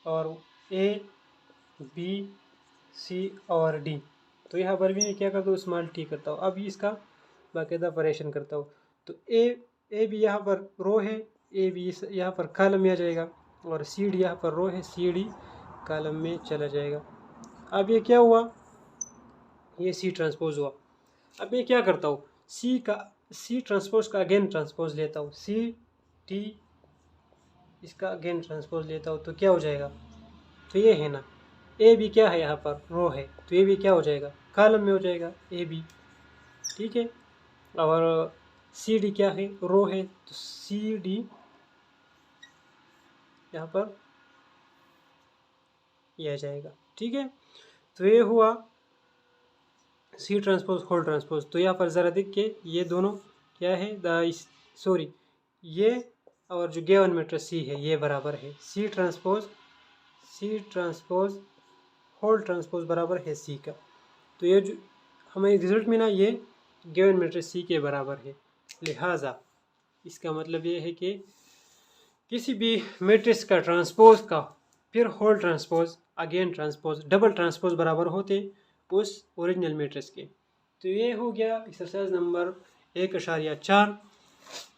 और ए बी सी और डी, तो यहाँ पर भी मैं क्या करता हूँ, स्मॉल टी करता हूँ। अब इसका बाकायदा ऑपरेशन करता हूँ। तो ए बी यहाँ पर रो है, ए बी यहाँ पर कॉलम में आ जाएगा, और सी डी यहाँ पर रो है, सी डी कॉलम में चला जाएगा। अब ये क्या हुआ, ये सी ट्रांसपोज हुआ। अब मैं क्या करता हूँ, सी ट्रांसपोज का अगेन ट्रांसपोज लेता हूँ, सी टी इसका अगेन ट्रांसपोज लेता हूँ, तो क्या हो जाएगा, तो ये है ना, ए बी क्या है यहाँ पर रो है, तो ये भी क्या हो जाएगा, कॉलम में हो जाएगा ए बी, ठीक है। और सी डी क्या है, रो है, तो सी डी यहाँ पर यह जाएगा, ठीक है। तो ये हुआ सी ट्रांसपोज होल ट्रांसपोज। तो यहाँ पर ज़रा देख के ये दोनों क्या है, सॉरी, ये और जो गिवन मैट्रिक्स सी है ये बराबर है सी ट्रांसपोज होल ट्रांसपोज बराबर है सी का। तो ये जो हमें रिजल्ट में ना, ये गिवन मैट्रिक्स सी के बराबर है। लिहाजा इसका मतलब ये है कि किसी भी मैट्रिक्स का ट्रांसपोज का फिर whole transpose again transpose double transpose बराबर होते उस ओरिजिनल मैट्रिक्स के। तो ये हो गया एक्सरसाइज नंबर 1.4।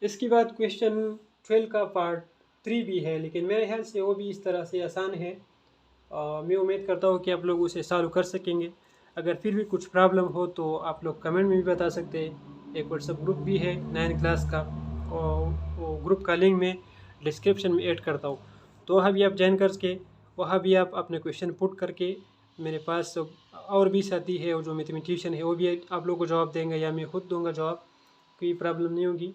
इसके बाद क्वेश्चन 12 का पार्ट 3 भी है, लेकिन मेरे ख्याल से वो भी इस तरह से आसान है। मैं उम्मीद करता हूँ कि आप लोग उसे सॉल्व कर सकेंगे। अगर फिर भी कुछ प्रॉब्लम हो तो आप लोग कमेंट में भी बता सकते हैं। एक व्हाट्सएप ग्रुप भी है 9 क्लास का, और वो ग्रुप का लिंक मैं डिस्क्रिप्शन में ऐड करता हूँ, तो वहाँ भी आप ज्वाइन करके वहाँ भी आप अपने क्वेश्चन पुट करके, मेरे पास और भी साथी है और जो मैथमेटिशियन है वो भी आप लोगों को जवाब देंगे, या मैं खुद दूंगा जवाब, कोई प्रॉब्लम नहीं होगी।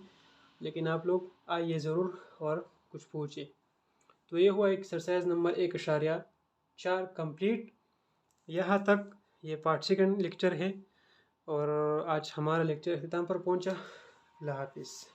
लेकिन आप लोग आइए ज़रूर और कुछ पूछिए। तो ये हुआ एक्सरसाइज नंबर 1.4 कंप्लीट। यहाँ तक ये पार्ट सेकंड लेक्चर है, और आज हमारा लेक्चर अख्ताम पर पहुँचा। अल्लाह हाफिज़।